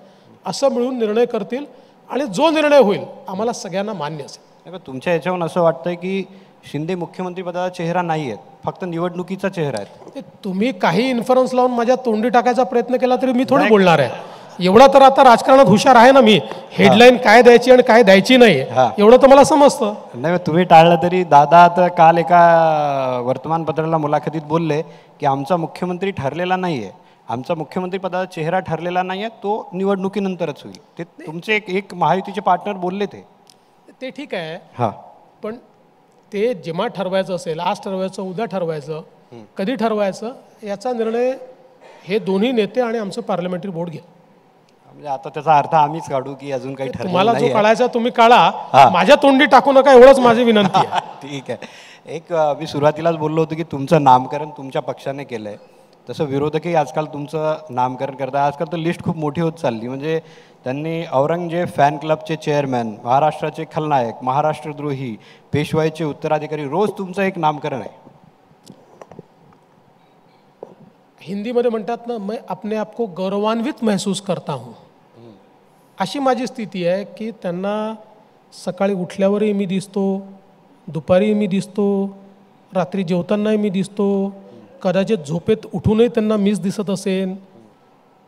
असं मिळून निर्णय करतील आणि जो निर्णय होईल आम्हाला सगळ्यांना मान्य असेल. तुमच्या याच्यावरून असं वाटतंय की शिंदे मुख्यमंत्रीपदाचा चेहरा नाही आहेत, फक्त निवडणुकीचा चेहरा आहे. तुम्ही काही इन्फरन्स लावून माझ्या तोंडी टाकायचा प्रयत्न केला तरी मी थोडी बोलणार आहे. एवढा तर आता राजकारणात हुशार आहे ना मी. हेडलाईन काय द्यायची आणि काय द्यायची नाही एवढं तर मला समजतं. नाही, तुम्ही टाळलं तरी दादा आता काल एका वर्तमानपत्राला मुलाखतीत बोलले की आमचा मुख्यमंत्री ठरलेला नाही आहे, आमचा मुख्यमंत्री पदाचा चेहरा ठरलेला नाही आहे, तो निवडणुकीनंतरच होईल. ते तुमचे एक महायुतीचे पार्टनर बोलले ते ठीक आहे. हां, पण ते जेव्हा ठरवायचं असेल, आज ठरवायचं, उद्या ठरवायचं, कधी ठरवायचं, याचा निर्णय हे दोन्ही नेते आणि आमचं पार्लमेंटरी बोर्ड घेईल. म्हणजे आता त्याचा अर्थ आम्हीच काढू की अजून काही ठरलं तुम्हाला जो नाही? काढायचा तुम्ही काढा, माझ्या तोंडी टाकू नका एवढंच माझी विनंती आहे. ठीक आहे. एक मी सुरुवातीलाच बोललो होतो की तुमचं नामकरण तुमच्या पक्षाने केलं आहे, तसं विरोधकही आजकाल तुमचं नामकरण करतात. आजकाल तर लिस्ट खूप मोठी होत चालली. म्हणजे त्यांनी औरंगजेब फॅन क्लबचे चेअरमॅन, महाराष्ट्राचे खलनायक, महाराष्ट्रद्रोही, पेशवाईचे उत्तराधिकारी, रोज तुमचं एक नामकरण आहे. हिंदीमध्ये म्हणतात ना, मैं अपने आप को गौरवान्वित महसूस करता हूँ. अशी माझी स्थिती आहे की त्यांना सकाळी उठल्यावरही मी दिसतो, दुपारीही मी दिसतो, रात्री जेवतानाही मी दिसतो, कदाचित झोपेत उठूनही त्यांना मीच दिसत असेल,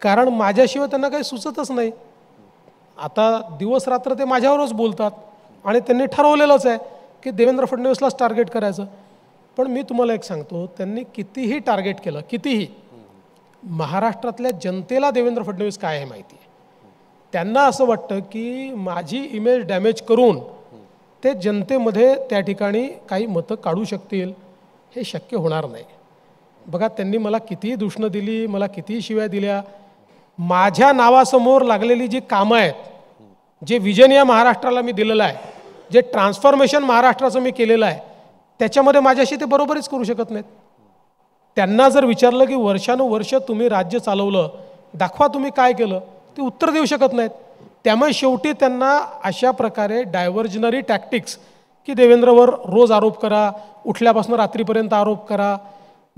कारण माझ्याशिवाय त्यांना काही सुचतच नाही. आता दिवस रात्र ते माझ्यावरच बोलतात आणि त्यांनी ठरवलेलंच आहे की देवेंद्र फडणवीसलाच टार्गेट करायचं. पण मी तुम्हाला एक सांगतो, त्यांनी कितीही टार्गेट केलं, कितीही, महाराष्ट्रातल्या जनतेला देवेंद्र फडणवीस काय आहे माहिती आहे. त्यांना असं वाटतं की माझी इमेज डॅमेज करून ते जनतेमध्ये त्या ठिकाणी काही मतं काढू शकतील. हे शक्य होणार नाही. बघा, त्यांनी मला कितीही दूषणं दिली, मला कितीही शिव्या दिल्या, माझ्या नावासमोर लागलेली जी कामं आहेत, जे विजन या महाराष्ट्राला मी दिलेलं आहे, जे ट्रान्सफॉर्मेशन महाराष्ट्राचं मी केलेलं आहे, त्याच्यामध्ये माझ्याशी ते बरोबरीच करू शकत नाहीत. त्यांना जर विचारलं की वर्षानुवर्ष तुम्ही राज्य चालवलं, दाखवा तुम्ही काय केलं, ते उत्तर देऊ शकत नाहीत. त्यामुळे शेवटी त्यांना अशा प्रकारे डायव्हर्जनरी टॅक्टिक्स की देवेंद्रवर रोज आरोप करा, उठल्यापासून रात्रीपर्यंत आरोप करा,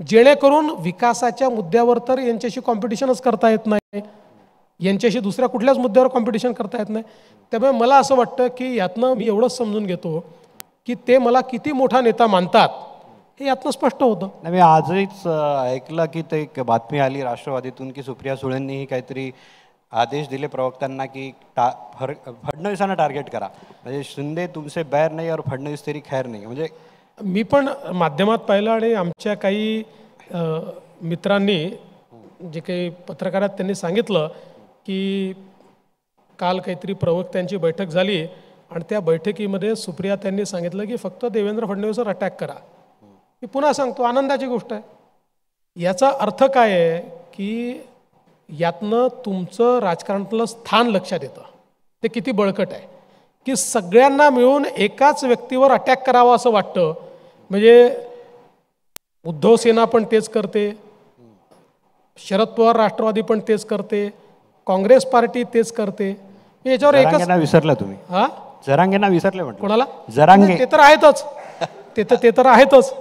जेणेकरून विकासाच्या मुद्द्यावर तर यांच्याशी कॉम्पिटिशनच करता येत नाही, यांच्याशी दुसऱ्या कुठल्याच मुद्द्यावर कॉम्पिटिशन करता येत नाही. त्यामुळे मला असं वाटतं की यातनं मी एवढंच समजून घेतो की ते मला किती मोठा नेता मानतात हे यातनं स्पष्ट होतं. नाही, मी आजच ऐकलं की ते एक बातमी आली राष्ट्रवादीतून की सुप्रिया सुळेंनीही काहीतरी आदेश दिले प्रवक्त्यांना की फडणवीसांना टार्गेट करा, म्हणजे शिंदे तुमचे बैर नाही और फडणवीस तेरी खैर नाही. म्हणजे मी पण माध्यमात पाहिलं आणि आमच्या काही मित्रांनी जे काही पत्रकारात त्यांनी सांगितलं की काल काहीतरी प्रवक्त्यांची बैठक झाली आणि त्या बैठकीमध्ये सुप्रिया त्यांनी सांगितलं की फक्त देवेंद्र फडणवीसवर अटॅक करा. मी पुन्हा सांगतो, आनंदाची गोष्ट आहे. याचा अर्थ काय आहे की यातनं तुमचं राजकारणातलं स्थान लक्षात येतं, ते किती बळकट आहे की सगळ्यांना मिळून एकाच व्यक्तीवर अटॅक करावा असं वाटतं. म्हणजे उद्धव सेना पण तेच करते, शरद पवार राष्ट्रवादी पण तेच करते, काँग्रेस पार्टी तेच करते. याच्यावर एकच जरांगेंना विसरला तुम्ही, हा जरांगेंना विसरले म्हटलं. कोणाला? जरांगे. ते तर आहेतच, ते तर आहेतच.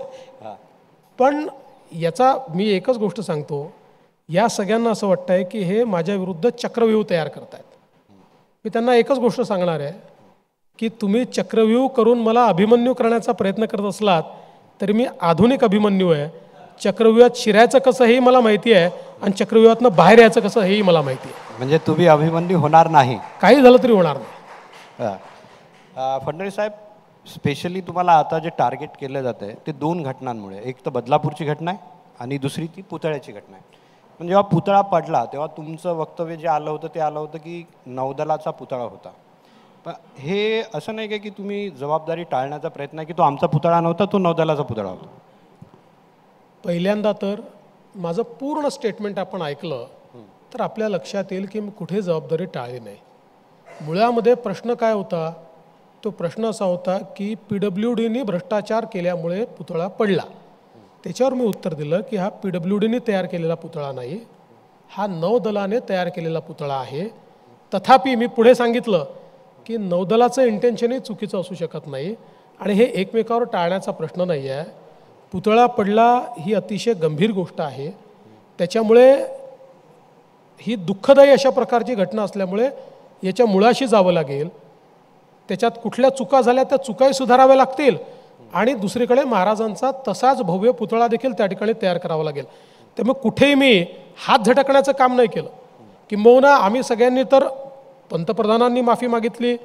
पण याचा मी एकच गोष्ट सांगतो, या सगळ्यांना असं वाटतंय की हे माझ्या विरुद्ध चक्रव्यूह तयार करतायत. मी त्यांना एकच गोष्ट सांगणार आहे की तुम्ही चक्रव्यूह करून मला अभिमन्यू करण्याचा प्रयत्न करत असलात तरी मी आधुनिक अभिमन्यू आहे. चक्रव्यूहात शिरायचं कसं हेही मला माहिती आहे आणि चक्रव्यूहातनं बाहेर यायचं कसं हेही मला माहिती आहे. म्हणजे तुम्ही अभिमन्यू होणार नाही, काही झालं तरी होणार नाही. फडणवीस साहेब, स्पेशली तुम्हाला आता जे टार्गेट केलं जातं आहे ते 2 घटनांमुळे. एक तर बदलापूरची घटना आहे आणि दुसरी ती पुतळ्याची घटना आहे. पण जेव्हा पुतळा पडला तेव्हा तुमचं वक्तव्य जे आलं होतं ते आलं होतं की नौदलाचा पुतळा होता. पण हे असं नाही का की तुम्ही जबाबदारी टाळण्याचा प्रयत्न आहे की तो आमचा पुतळा नव्हता, तो नौदलाचा पुतळा होता? पहिल्यांदा तर माझं पूर्ण स्टेटमेंट आपण ऐकलं तर आपल्या लक्षात येईल की मी कुठे जबाबदारी टाळली नाही. मुळामध्ये प्रश्न काय होता? तो प्रश्न असा होता की PWDनी भ्रष्टाचार केल्यामुळे पुतळा पडला. त्याच्यावर मी उत्तर दिलं की हा PWDनी तयार केलेला पुतळा नाही, हा नौदलाने तयार केलेला पुतळा आहे. तथापि मी पुढे सांगितलं की नौदलाचं इंटेन्शनही चुकीचं असू शकत नाही आणि हे एकमेकावर टाळण्याचा प्रश्न नाही आहे. पुतळा पडला ही अतिशय गंभीर गोष्ट आहे. त्याच्यामुळे ही दुःखदायी अशा प्रकारची घटना असल्यामुळे याच्या मुळाशी जावं लागेल. त्याच्यात कुठल्या चुका झाल्या त्या चुकाही सुधाराव्या लागतील आणि दुसरीकडे महाराजांचा तसाच भव्य पुतळा देखील त्या ठिकाणी तयार करावा लागेल. त्यामुळे कुठेही मी हात झटकण्याचं काम नाही केलं. किंबहुना आम्ही सगळ्यांनी तर पंतप्रधानांनी माफी मागितली,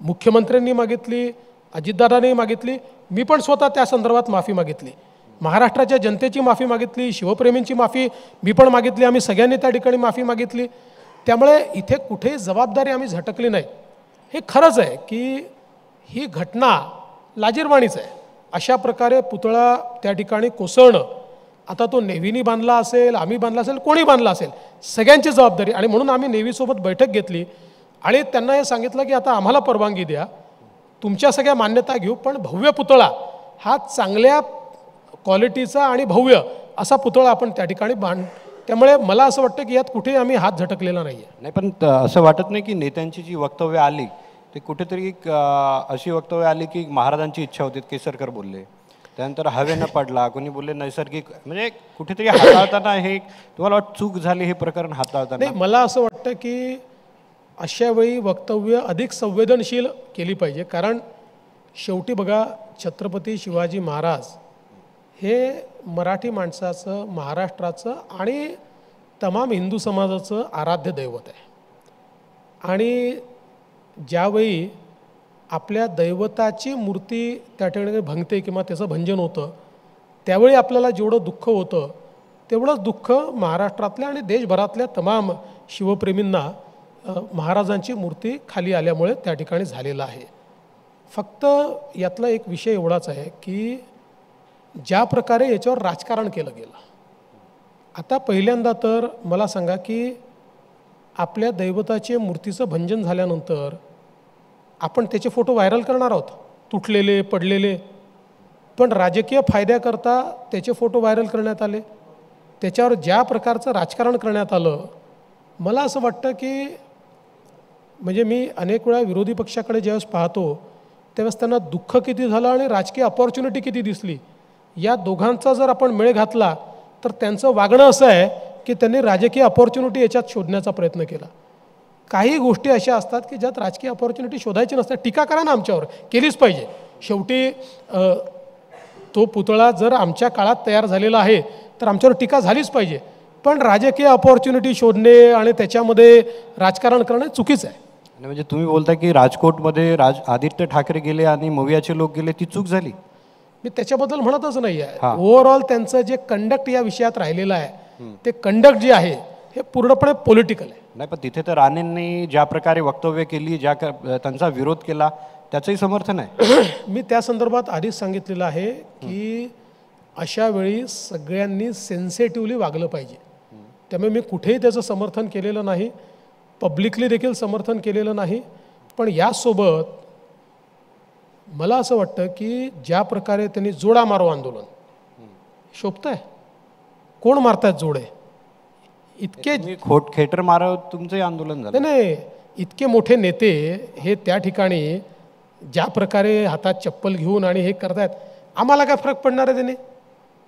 मुख्यमंत्र्यांनी मागितली, अजितदादांनी मागितली, मी पण स्वतः त्या संदर्भात माफी मागितली, महाराष्ट्राच्या जनतेची माफी मागितली, शिवप्रेमींची माफी मी पण मागितली, आम्ही सगळ्यांनी त्या ठिकाणी माफी मागितली. त्यामुळे इथे कुठेही जबाबदारी आम्ही झटकली नाही. हे खरंच आहे की ही घटना लाजिरवाणीच आहे. अशा प्रकारे पुतळा त्या ठिकाणी कोसळणं, आता तो नेव्हीनी बांधला असेल, आम्ही बांधला असेल, कोणी बांधला असेल, सगळ्यांची जबाबदारी. आणि म्हणून आम्ही नेव्हीसोबत बैठक घेतली आणि त्यांना हे सांगितलं की आता आम्हाला परवानगी द्या, तुमच्या सगळ्या मान्यता घेऊ, पण भव्य पुतळा हा चांगल्या क्वालिटीचा आणि भव्य असा पुतळा आपण त्या ठिकाणी त्यामुळे मला असं वाटतं की यात कुठेही आम्ही हात झटकलेला नाही आहे. नाही, पण असं वाटत नाही की नेत्यांची जी वक्तव्य आली ते कुठेतरी अशी वक्तव्य आली की महाराजांची इच्छा होती, केसरकर बोलले, त्यानंतर हवेनं पडला, कोणी बोलले नैसर्गिक, म्हणजे कुठेतरी हाताळताना हे तुम्हाला वाटतं चूक झाली हे प्रकरण हाताळताना? नाही, मला असं वाटतं की अशा वेळी वक्तव्य अधिक संवेदनशील केली पाहिजे. कारण शेवटी बघा, छत्रपती शिवाजी महाराज हे मराठी माणसाचं, महाराष्ट्राचं आणि तमाम हिंदू समाजाचं आराध्य दैवत आहे. आणि ज्यावेळी आपल्या दैवताची मूर्ती त्या ठिकाणी भंगते किंवा त्याचं भंजन होतं, त्यावेळी आपल्याला जेवढं दुःख होतं तेवढंच दुःख महाराष्ट्रातल्या आणि देशभरातल्या तमाम शिवप्रेमींना महाराजांची मूर्ती खाली आल्यामुळे त्या ठिकाणी झालेलं आहे. फक्त यातला एक विषय एवढाच आहे की ज्या प्रकारे याच्यावर राजकारण केलं गेलं. आता पहिल्यांदा तर मला सांगा की आपल्या दैवताचे मूर्तीचं भंजन झाल्यानंतर आपण त्याचे फोटो व्हायरल करणार आहोत, तुटलेले, पडलेले, पण राजकीय फायद्याकरता त्याचे फोटो व्हायरल करण्यात आले. त्याच्यावर ज्या प्रकारचं राजकारण करण्यात आलं, मला असं वाटतं की म्हणजे मी अनेक वेळा विरोधी पक्षाकडे ज्यावेळेस पाहतो त्यावेळेस त्यांना दुःख किती झालं आणि राजकीय अपॉर्च्युनिटी किती दिसली. या दोघांचा जर आपण मेळ घातला तर त्यांचं वागणं असं आहे की त्यांनी राजकीय अपॉर्च्युनिटी याच्यात शोधण्याचा प्रयत्न केला. काही गोष्टी अशा असतात की ज्यात राजकीय अपॉर्च्युनिटी शोधायची नसतात. टीका करा ना, आमच्यावर केलीच पाहिजे. शेवटी तो पुतळा जर आमच्या काळात तयार झालेला आहे तर आमच्यावर टीका झालीच पाहिजे. पण राजकीय अपॉर्च्युनिटी शोधणे आणि त्याच्यामध्ये राजकारण करणं चुकीचं आहे. म्हणजे तुम्ही बोलता की राजकोटमध्ये आदित्य ठाकरे गेले आणि मवियाचे लोक गेले, ती चूक झाली? मी त्याच्याबद्दल म्हणतच नाही आहे. ओव्हरऑल त्यांचं जे कंडक्ट या विषयात राहिलेलं आहे, ते कंडक्ट जे आहे हे पूर्णपणे पॉलिटिकल आहे. नाही, पण तिथे तर राणेंनी ज्या प्रकारे वक्तव्य केली, त्यांचा विरोध केला, त्याचंही समर्थन आहे. मी त्या संदर्भात आधीच सांगितलेलं आहे की अशा वेळी सगळ्यांनी सेन्सिटिव्हली वागलं पाहिजे. त्यामुळे मी कुठेही त्याचं समर्थन केलेलं नाही, पब्लिकली देखील समर्थन केलेलं नाही. पण यासोबत मला असं वाटतं की ज्या प्रकारे त्यांनी जोडा मारो आंदोलन शोभतंय. कोण मारतायत जोडे? इतके खेटर मारव तुमचंही आंदोलन झालं. नाही, इतके मोठे नेते हे त्या ठिकाणी ज्या प्रकारे हातात चप्पल घेऊन आणि हे करतायत, आम्हाला काय फरक पडणार आहे? त्याने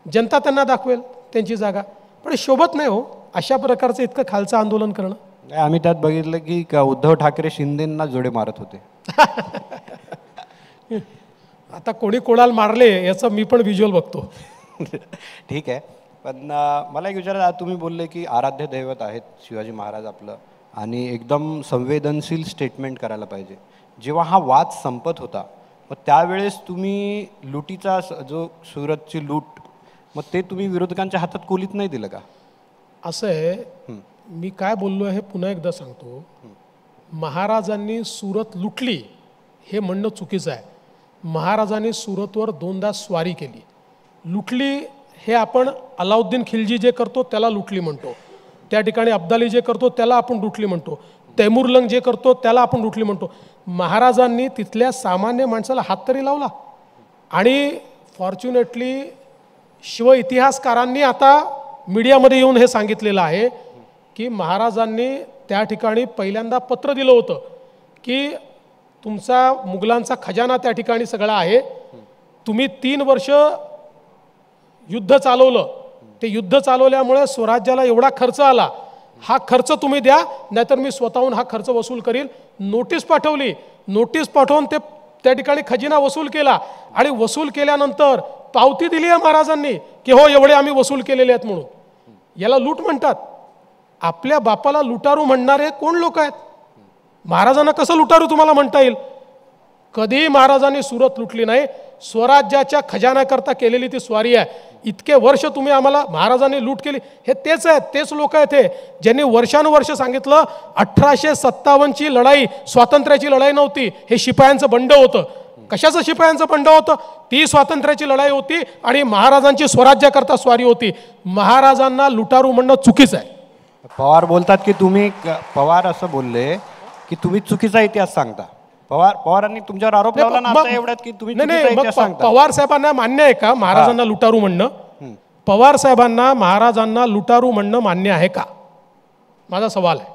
जनता त्यांना दाखवेल त्यांची जागा. पण शोभत नाही हो अशा प्रकारचं इतकं खालचं आंदोलन करणं. आम्ही त्यात बघितलं की उद्धव ठाकरे शिंदेंना जोडे मारत होते. आता कोणी कोणाला मारले याचं मी पण व्हिज्युअल बघतो. ठीक आहे, पण मला एक विचारायचं, तुम्ही बोलले की आराध्य दैवत आहेत शिवाजी महाराज आपलं, आणि एकदम संवेदनशील स्टेटमेंट करायला पाहिजे. जेव्हा हा वाद संपत होता, मग त्यावेळेस तुम्ही लुटीचा जो सुरतची लूट, मग ते तुम्ही विरोधकांच्या हातात कोलीत नाही दिलं का? असं आहे, मी काय बोललो आहे पुन्हा एकदा सांगतो. महाराजांनी सुरत लुटली हे म्हणणं चुकीचं आहे. महाराजांनी सुरतवर 2दा स्वारी केली. लुटली हे आपण अलाउद्दीन खिलजी जे करतो त्याला लुटली म्हणतो, त्या ठिकाणी अब्दाली जे करतो त्याला आपण लुटली म्हणतो, तैमूरलंग जे करतो त्याला आपण लुटली म्हणतो. महाराजांनी तिथल्या सामान्य माणसाला हात तरी लावला. आणि फॉर्च्युनेटली शिव इतिहासकारांनी आता मीडियामध्ये येऊन हे सांगितलेलं आहे की महाराजांनी त्या ठिकाणी पहिल्यांदा पत्र दिलं होतं की तुमचा मुघलांचा खजाना त्या ठिकाणी सगळा आहे, तुम्ही 3 वर्ष युद्ध चालवलं, ते युद्ध चालवल्यामुळे स्वराज्याला एवढा खर्च आला, हा खर्च तुम्ही द्या, नाहीतर मी स्वतःहून हा खर्च वसूल करील. नोटीस पाठवली, नोटीस पाठवून ते त्या ठिकाणी खजिना वसूल केला. आणि वसूल केल्यानंतर पावती दिली आहे महाराजांनी की हो एवढे आम्ही वसूल केलेले आहेत म्हणून. याला लूट म्हणतात. आपल्या बापाला लुटारू म्हणणारे कोण लोक आहेत? महाराजांना कसं लुटारू तुम्हाला म्हणता येईल? कधीही महाराजांनी सुरत लुटली नाही. स्वराज्याच्या खजान्याकरता केलेली ती स्वारी आहे. इतके वर्ष तुम्ही आम्हाला महाराजांनी लूट केली, हे तेच आहेत, तेच लोक आहेत हे ज्यांनी वर्षानुवर्ष सांगितलं 1857ची लढाई स्वातंत्र्याची लढाई नव्हती, हे शिपायांचं बंड होतं. कशाचं शिपायांचं बंड होतं? ती स्वातंत्र्याची लढाई होती आणि महाराजांची स्वराज्याकरता स्वारी होती. महाराजांना लुटारू म्हणणं चुकीचं आहे. पवार बोलतात की तुम्ही, पवार असं बोलले की तुम्ही चुकीचा इतिहास सांगता. पवारांनी तुमच्यावर आरोप लावला ना आता एवढ्यात की तुम्ही चुकीचा इतिहास सांगता. पवार साहेबांना मान्य आहे का महाराजांना लुटारू म्हणणं? पवार साहेबांना महाराजांना लुटारू म्हणणं मान्य आहे का? माझा सवाल आहे.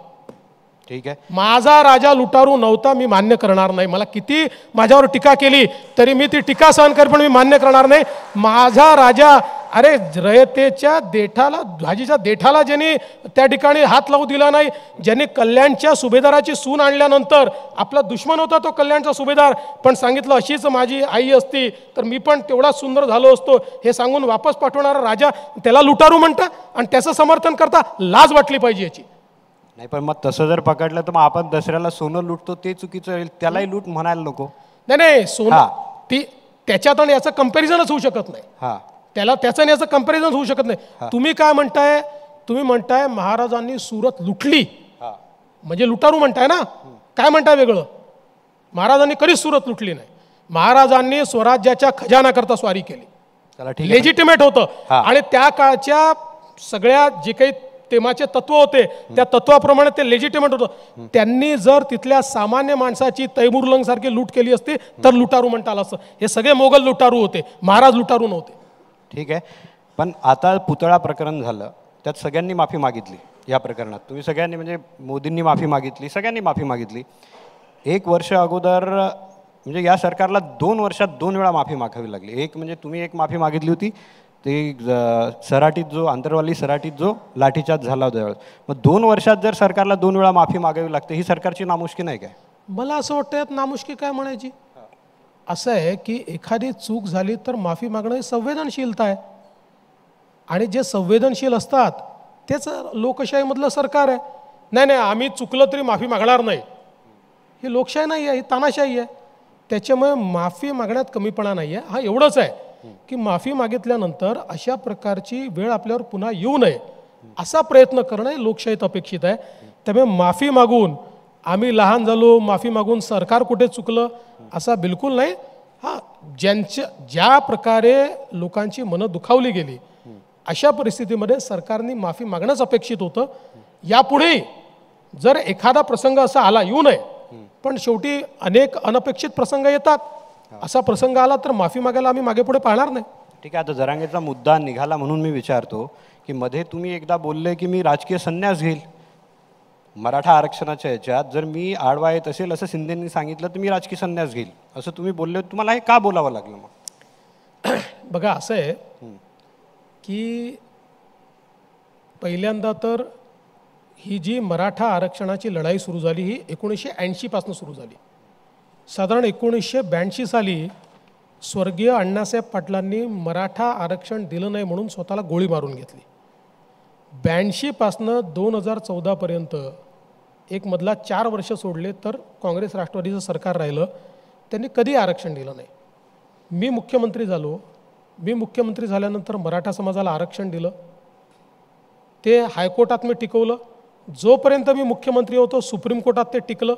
ठीक आहे, माझा राजा लुटारू नव्हता, मी मान्य करणार नाही. मला किती माझ्यावर टीका केली तरी मी ती टीका सहन कर, पण मी मान्य करणार नाही. माझा राजा, अरे रयतेच्या देठाला, भाजीच्या देठाला ज्यांनी त्या ठिकाणी हात लावू दिला नाही, ज्यांनी कल्याणच्या सुभेदाराची सून आणल्यानंतर, आपला दुश्मन होता तो कल्याणचा सुभेदार, पण सांगितलं अशीच माझी आई असती तर मी पण तेवढाच सुंदर झालो असतो, हे सांगून वापस पाठवणारा राजा, त्याला लुटारू म्हणता आणि त्याचं समर्थन करता? लाज वाटली पाहिजे याची. नाही, पण मग तसं जर पकडलं तर मग आपण दसऱ्याला सोनं लुटतो ते चुकीचं होईल, त्यालाही लूट म्हणायला नको. नाही, सोनं ती त्याच्यात आणि याचं कंपॅरिझनच होऊ शकत नाही. त्याचं आणि याचं कंपॅरिझन होऊ शकत नाही. तुम्ही काय म्हणताय? तुम्ही म्हणताय महाराजांनी सुरत लुटली म्हणजे लुटारू म्हणताय ना? काय म्हणताय वेगळं? महाराजांनी कधीच सुरत लुटली नाही. महाराजांनी स्वराज्याच्या खजानाकरता स्वारी केली, लेजिटिमेट होतं. आणि त्या काळच्या सगळ्या जे काही तेमाचे तत्व होते त्या तत्वाप्रमाणे ते लेजिटिमेट होतं. त्यांनी जर तिथल्या सामान्य माणसाची तैमूरलंग सारखी लूट केली असती तर लुटारू म्हणता आलं असतं. हे सगळे मोगल लुटारू होते, महाराज लुटारू नव्हते. ठीक आहे, पण आता पुतळा प्रकरण झालं, त्यात सगळ्यांनी माफी मागितली. या प्रकरणात तुम्ही सगळ्यांनी, म्हणजे मोदींनी माफी मागितली, सगळ्यांनी माफी मागितली. 1 वर्ष अगोदर, म्हणजे या सरकारला 2 वर्षात 2 वेळा माफी मागावी लागली. एक म्हणजे तुम्ही एक माफी मागितली होती ते सराटीत, जो आंतरवाली सराटीत जो लाठीचार्ज झाला होता त्यावेळेस. मग 2 वर्षात जर सरकारला 2 वेळा माफी मागावी लागते, ही सरकारची नामुष्की नाही काय? मला असं वाटतं यात नामुष्की काय म्हणायची. असं आहे की एखादी चूक झाली तर माफी मागणं ही संवेदनशीलता आहे. आणि जे संवेदनशील असतात तेच लोकशाहीमधलं सरकार आहे. नाही आम्ही चुकलं तरी माफी मागणार नाही, ही लोकशाही नाही आहे, ही तानाशाही आहे. त्याच्यामुळे माफी मागण्यात कमीपणा नाही आहे. हा एवढंच आहे की माफी मागितल्यानंतर अशा प्रकारची वेळ आपल्यावर पुन्हा येऊ नये असा प्रयत्न करणं हे लोकशाहीत अपेक्षित आहे. त्यामुळे माफी मागून आम्ही लहान झालो, माफी मागून सरकार कुठे चुकलं असा बिलकुल नाही. हां, ज्या प्रकारे लोकांची मनं दुखावली गेली अशा परिस्थितीमध्ये सरकारने माफी मागणंच अपेक्षित होतं. यापुढेही जर एखादा प्रसंग असा आला, येऊ नये, पण शेवटी अनेक अनपेक्षित प्रसंग येतात, असा प्रसंग आला तर माफी मागायला आम्ही मागे पुढे पाहणार नाही. ठीक आहे, आता जरांगेचा मुद्दा निघाला म्हणून मी विचारतो की मध्ये तुम्ही एकदा बोलले की मी राजकीय संन्यास घेईल मराठा आरक्षणाच्या याच्यात, जर मी आडवा येत असेल असं शिंदेंनी सांगितलं तर मी राजकीय संन्यास घेईल असं तुम्ही बोलले. तुम्हाला हे का बोलावं लागलं मग? बघा, असं आहे की पहिल्यांदा तर ही जी मराठा आरक्षणाची लढाई सुरू झाली ही 1980 पासून सुरू झाली. साधारण 1982 साली स्वर्गीय अण्णासाहेब पाटलांनी मराठा आरक्षण दिलं नाही म्हणून स्वतःला गोळी मारून घेतली. 82 पासनं 2014 पर्यंत एक मधला 4 वर्ष सोडले तर काँग्रेस राष्ट्रवादीचं सरकार राहिलं, त्यांनी कधी आरक्षण दिलं नाही. मी मुख्यमंत्री झालो, मी मुख्यमंत्री झाल्यानंतर मराठा समाजाला आरक्षण दिलं, ते हायकोर्टात मी टिकवलं. जोपर्यंत मी मुख्यमंत्री होतो सुप्रीम कोर्टात ते टिकलं.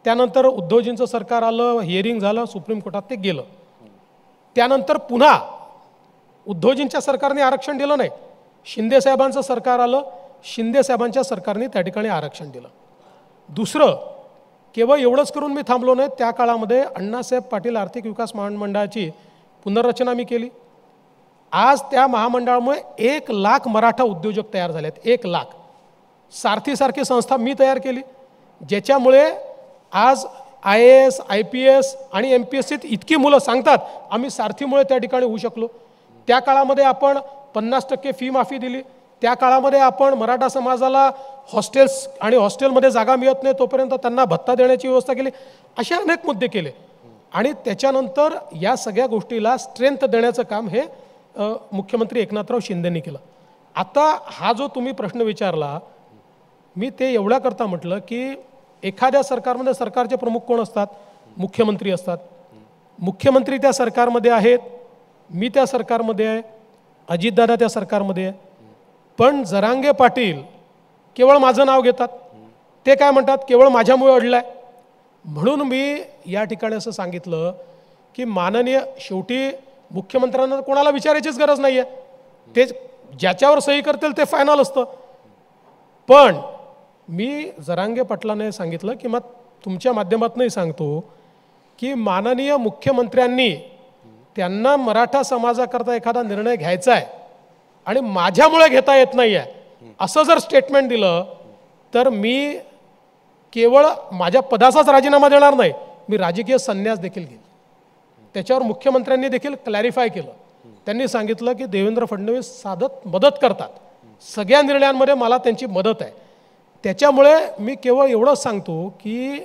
त्यानंतर उद्धवजींचं सरकार आलं, हिअरिंग झालं, सुप्रीम कोर्टात ते गेलं. त्यानंतर पुन्हा उद्धवजींच्या सरकारने आरक्षण दिलं नाही, शिंदेसाहेबांचं सरकार आलं, शिंदेसाहेबांच्या सरकारने त्या ठिकाणी आरक्षण दिलं. दुसरं, केवळ एवढंच करून मी थांबलो नाही, त्या काळामध्ये अण्णासाहेब पाटील आर्थिक विकास महामंडळाची पुनर्रचना मी केली. आज त्या महामंडळामुळे 1 लाख मराठा उद्योजक तयार झाले आहेत. 1 लाख. सारथीसारखी संस्था मी तयार केली, ज्याच्यामुळे आज IAS, IPS आणि MPSCत इतकी मुलं सांगतात आम्ही सारथीमुळे त्या ठिकाणी होऊ शकलो. त्या काळामध्ये आपण 50% फी माफी दिली. त्या काळामध्ये आपण मराठा समाजाला हॉस्टेल्स आणि हॉस्टेलमध्ये जागा मिळत नाही तोपर्यंत त्यांना भत्ता देण्याची व्यवस्था केली. असे अनेक मुद्दे केले आणि त्याच्यानंतर या सगळ्या गोष्टीला स्ट्रेंथ देण्याचं काम हे मुख्यमंत्री एकनाथराव शिंदेंनी केलं. आता हा जो तुम्ही प्रश्न विचारला, मी ते एवढ्याकरता म्हटलं की एखाद्या सरकारमध्ये सरकारचे प्रमुख कोण असतात? मुख्यमंत्री असतात. मुख्यमंत्री त्या सरकारमध्ये आहेत, मी त्या सरकारमध्ये आहे, अजितदादा त्या सरकारमध्ये आहे. पण जरांगे पाटील केवळ माझं नाव घेतात. ते काय म्हणतात, केवळ माझ्यामुळे अडलं आहे. म्हणून मी या ठिकाणी असं सांगितलं की माननीय, शेवटी मुख्यमंत्र्यांना कोणाला विचारायचीच गरज नाही आहे, ते ज्याच्यावर सही करतील ते फायनल असतं. पण मी जरांगे पाटलांना सांगितलं की मग तुमच्या माध्यमातूनही सांगतो की माननीय मुख्यमंत्र्यांनी त्यांना मराठा समाजाकरता एखादा निर्णय घ्यायचा आहे आणि माझ्यामुळे घेता येत नाही आहे असं जर स्टेटमेंट दिलं तर मी केवळ माझ्या पदाचाच राजीनामा देणार नाही, मी राजकीय संन्यास देखील घेईल. त्याच्यावर मुख्यमंत्र्यांनी देखील क्लॅरिफाय केलं. त्यांनी सांगितलं की देवेंद्र फडणवीस मदत करतात, सगळ्या निर्णयांमध्ये मला त्यांची मदत आहे. त्याच्यामुळे मी केवळ एवढंच सांगतो की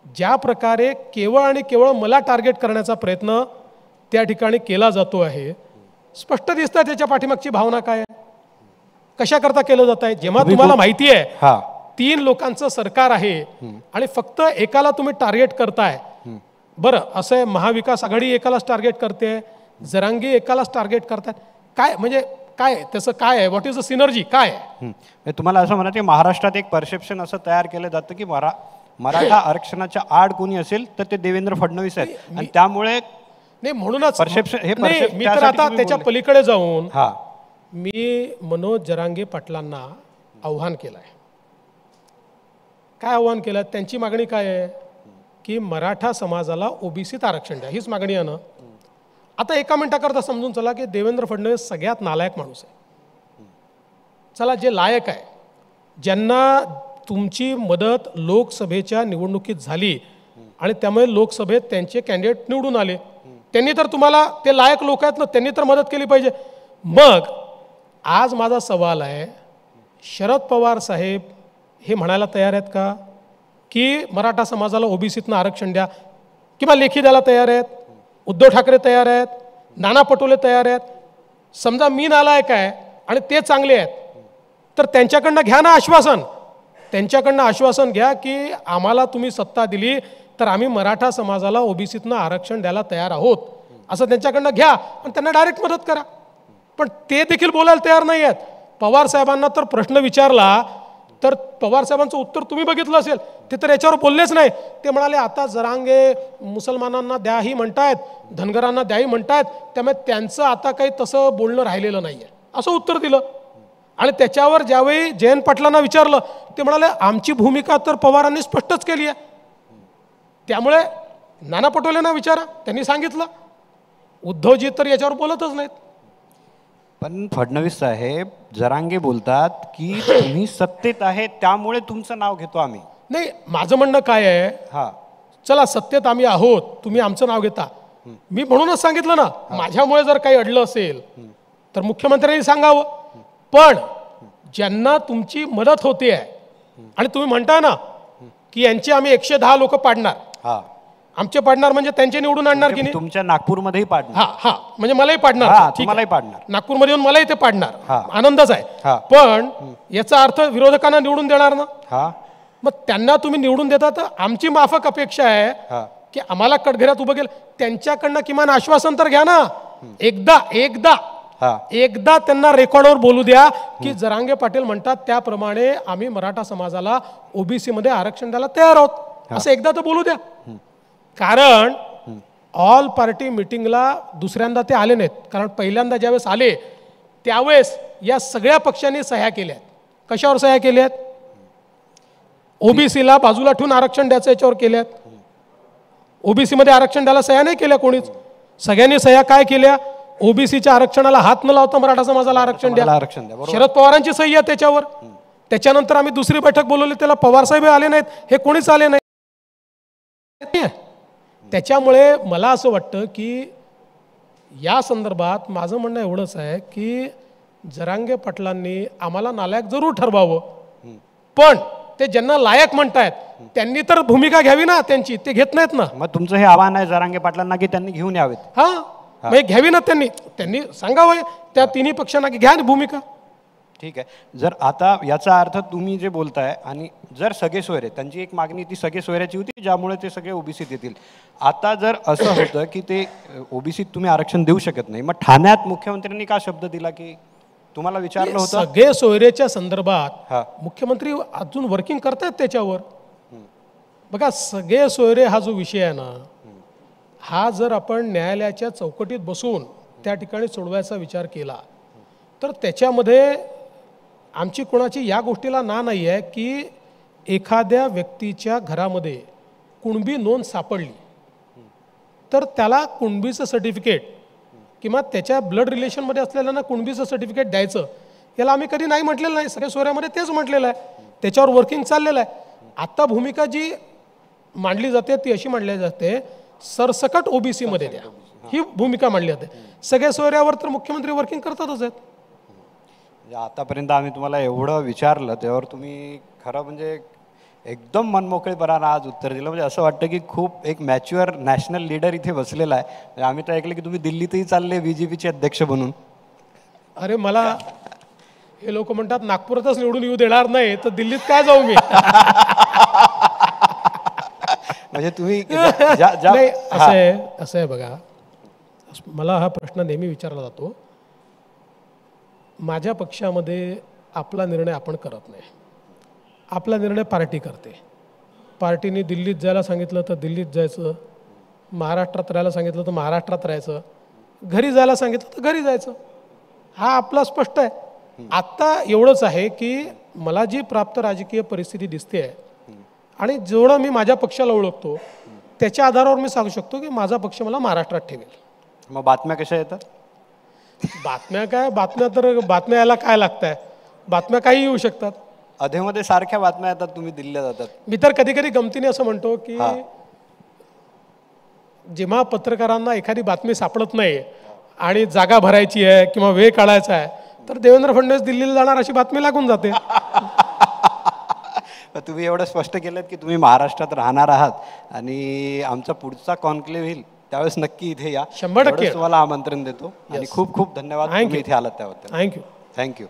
ज्या प्रकारे केवळ आणि केवळ मला टार्गेट करण्याचा प्रयत्न त्या ठिकाणी केला जातो आहे, स्पष्ट दिसतं त्याच्या पाठीमागची भावना काय आहे, कशाकरता केलं जात आहे. जेव्हा तुम्हाला माहिती आहे 3 लोकांचं सरकार आहे आणि फक्त एकाला तुम्ही टार्गेट करताय, बरं असं आहे महाविकास आघाडी एकालाच टार्गेट करते, जरांगे एकालाच टार्गेट करतात, काय म्हणजे काय त्याचं काय आहे, व्हॉट इज द सिनर्जी काय आहे? तुम्हाला असं म्हणा की महाराष्ट्रात एक परसेप्शन असं तयार केलं जातं की मराठा आरक्षणाच्या आड कोणी असेल तर ते देवेंद्र फडणवीस आहेत आणि त्यामुळे नाही म्हणूनच परसेप्शन हे मी तर आता त्याच्या पलीकडे जाऊन मी मनोज जरांगे पाटलांना आव्हान केलं आहे. काय आव्हान केलं? त्यांची मागणी काय आहे की मराठा समाजाला ओबीसीत आरक्षण द्या, हीच मागणी आहे ना. आता एका मिनिटाकरता समजून चला की देवेंद्र फडणवीस सगळ्यात नालायक माणूस आहे. चला, जे लायक आहे, ज्यांना तुमची मदत लोकसभेच्या निवडणुकीत झाली आणि त्यामुळे लोकसभेत त्यांचे कॅन्डिडेट निवडून आले, त्यांनी तर तुम्हाला, ते लायक लोक आहेत ना, त्यांनी तर मदत केली पाहिजे. मग आज माझा सवाल आहे, शरद पवार साहेब हे म्हणायला तयार आहेत का की मराठा समाजाला ओबीसीतनं आरक्षण द्या, किंवा लेखी द्यायला तयार आहेत? उद्धव ठाकरे तयार आहेत, नाना पटोले तयार आहेत. समजा मी नालायक आहे आणि ते चांगले आहेत तर त्यांच्याकडनं घ्या ना आश्वासन, त्यांच्याकडनं आश्वासन घ्या की आम्हाला तुम्ही सत्ता दिली तर आम्ही मराठा समाजाला ओबीसीतनं आरक्षण द्यायला तयार आहोत, असं त्यांच्याकडनं घ्या आणि त्यांना डायरेक्ट मदत करा. पण ते देखील बोलायला तयार नाही आहेत. पवार साहेबांना तर प्रश्न विचारला तर पवार साहेबांचं उत्तर तुम्ही बघितलं असेल, ते तर याच्यावर बोललेच नाही. ते म्हणाले आता जरांगे मुसलमानांना द्याही म्हणतायत, धनगरांना द्याही म्हणतायत, त्यामुळे त्यांचं आता काही तसं बोलणं राहिलेलं नाही आहे, असं उत्तर दिलं. आणि त्याच्यावर ज्यावेळी जयंत पाटलांना विचारलं ते म्हणाले आमची भूमिका तर पवारांनी स्पष्टच केली आहे. त्यामुळे नाना पटोलेंना विचारा, त्यांनी सांगितलं. उद्धवजी तर याच्यावर बोलतच नाहीत. पण फडणवीस साहेब जरांगे बोलतात की तुम्ही सत्तेत आहे त्यामुळे तुमचं नाव घेतो आम्ही. नाही, माझं म्हणणं काय आहे, हा चला सत्तेत आम्ही आहोत, तुम्ही आमचं नाव घेता. मी म्हणूनच सांगितलं ना, माझ्यामुळे जर काही अडलं असेल तर मुख्यमंत्र्यांनी सांगावं. पण ज्यांना तुमची मदत होते आहे आणि तुम्ही म्हणता ना की यांची आम्ही 110 लोक पाडणार, हा आमचे पाडणार म्हणजे त्यांचे निवडून आणणार की नाही? तुमच्या नागपूरमध्येही पाडणार. हा हा म्हणजे मलाही पाडणार. हा, ठीक आहे. तुम्हालाही पाडणार. नागपूरमध्ये येऊन मलाही ते पाडणार, हा. आनंदच आहे. हा. पण याचा अर्थ विरोधकांना निवडून देणार ना. हा मग त्यांना तुम्ही निवडून देता तर आमची माफक अपेक्षा आहे हा की आम्हाला कटघऱ्यात उभं केलं, त्यांच्याकडनं किमान आश्वासन तर घ्या ना. एकदा त्यांना रेकॉर्डवर बोलू द्या की जरांगे पाटील म्हणतात त्याप्रमाणे आम्ही मराठा समाजाला ओबीसी मध्ये आरक्षण द्यायला तयार आहोत, असं एकदा तर बोलू द्या. कारण ऑल पार्टी मिटिंगला दुसऱ्यांदा ते आले नाहीत, कारण पहिल्यांदा ज्यावेळेस आले त्यावेळेस या सगळ्या पक्षांनी सह्या केल्यात. कशावर सह्या केल्यात? ओबीसीला बाजूला ठेवून आरक्षण द्यायचं याच्यावर केल्यात. ओबीसी मध्ये आरक्षण द्यायला सह्या नाही केल्या कोणीच. सगळ्यांनी सह्या काय केल्या? ओबीसीच्या आरक्षणाला हात न लावता मराठा समाजाला आरक्षण द्या. शरद पवारांची सही आहे त्याच्यावर. त्याच्यानंतर आम्ही दुसरी बैठक बोलवली, त्याला पवार साहेब आले नाहीत, हे कोणीच आले नाही. त्याच्यामुळे मला असं वाटतं की या संदर्भात माझं म्हणणं एवढंच आहे की जरांगे पाटलांनी आम्हाला नालायक जरूर ठरवावं, पण ते ज्यांना लायक म्हणतायत त्यांनी तर भूमिका घ्यावी ना त्यांची, ते घेत नाहीत ना. मग तुमचं हे आव्हान आहे जरांगे पाटलांना की त्यांनी घेऊन यावेत. हा मग घ्यावी ना त्यांनी सांगावं त्या तिन्ही पक्षांना की घ्या भूमिका. ठीक आहे. जर आता याचा अर्थ तुम्ही जे बोलताय आणि जर सगळे सोयरे, त्यांची एक मागणी ती सगळे सोयऱ्याची होती ज्यामुळे ते सगळे ओबीसीत येतील. आता जर असं होतं की ते ओबीसीत तुम्ही आरक्षण देऊ शकत नाही, मग ठाण्यात मुख्यमंत्र्यांनी का शब्द दिला की तुम्हाला विचारलं होतं? सगळे सोयरेच्या संदर्भात हा. मुख्यमंत्री अजून वर्किंग करतायत त्याच्यावर. बघा सगळे सोयरे हा जो विषय आहे ना, हा जर आपण न्यायालयाच्या चौकटीत बसून त्या ठिकाणी सोडवायचा विचार केला तर त्याच्यामध्ये आमची कोणाची या गोष्टीला नाही आहे की एखाद्या व्यक्तीच्या घरामध्ये कुणबी नोंद सापडली तर त्याला कुणबीचं सर्टिफिकेट किंवा त्याच्या ब्लड रिलेशनमध्ये असलेल्यांना कुणबीचं सर्टिफिकेट द्यायचं, याला आम्ही कधी नाही म्हटलेलं नाही. सगळ्या सोयऱ्यामध्ये तेच म्हटलेलं आहे, त्याच्यावर वर्किंग चाललेलं आहे. आता भूमिका जी मांडली जाते ती अशी मांडली जाते सरसकट ओबीसी मध्ये द्या, ही भूमिका मांडली जाते. सगळ्या सोयऱ्यावर तर मुख्यमंत्री वर्किंग करतातच आहेत. आतापर्यंत आम्ही तुम्हाला एवढं विचारलं त्यावर तुम्ही खरं म्हणजे एकदम मनमोकळेपणानं आज उत्तर दिलं. म्हणजे असं वाटतं की खूप एक मॅच्युअर नॅशनल लीडर इथे बसलेला आहे. म्हणजे आम्ही तर ऐकलं की तुम्ही दिल्लीतही चालले बीजेपीचे अध्यक्ष बनून. अरे मला हे लोक म्हणतात नागपुरातच निवडून येऊ देणार नाही तर दिल्लीत काय जाऊ मी. म्हणजे तुम्ही असं आहे बघा, मला हा प्रश्न नेहमी विचारला जातो. माझ्या पक्षामध्ये आपला निर्णय आपण करत नाही, आपला निर्णय पार्टी करते. पार्टीने दिल्लीत जायला सांगितलं तर दिल्लीत जायचं, महाराष्ट्रात राहायला सांगितलं तर महाराष्ट्रात राहायचं, घरी जायला सांगितलं तर घरी जायचं. हा आपला स्पष्ट आहे. आत्ता एवढंच आहे की मला जी प्राप्त राजकीय परिस्थिती दिसते आहे आणि जेवढं मी माझ्या पक्षाला ओळखतो त्याच्या आधारावर मी सांगू शकतो की माझा पक्ष मला महाराष्ट्रात ठेवेल. मग बातम्या कशा येतात? बातम्या काय, बातम्या यायला काय लागत आहे, बातम्या काही येऊ शकतात. अधेमध्ये सारख्या बातम्या येतात, तुम्ही दिल्लीला जातात. मी तर कधी कधी गमतीने असं म्हणतो की जेव्हा पत्रकारांना एखादी बातमी सापडत नाही आणि जागा भरायची आहे किंवा वेळ काढायचा आहे तर देवेंद्र फडणवीस दिल्लीला जाणार अशी बातमी लागून जाते. तुम्ही एवढं स्पष्ट केलं की तुम्ही महाराष्ट्रात राहणार आहात आणि आमचा पुढचा कॉन्क्लेव्ह होईल त्यावेळेस नक्की इथे या. 100% तुम्हाला आमंत्रण देतो आणि खूप खूप धन्यवाद तुम्ही इथे आलात त्याबद्दल. थँक्यू. थँक्यू.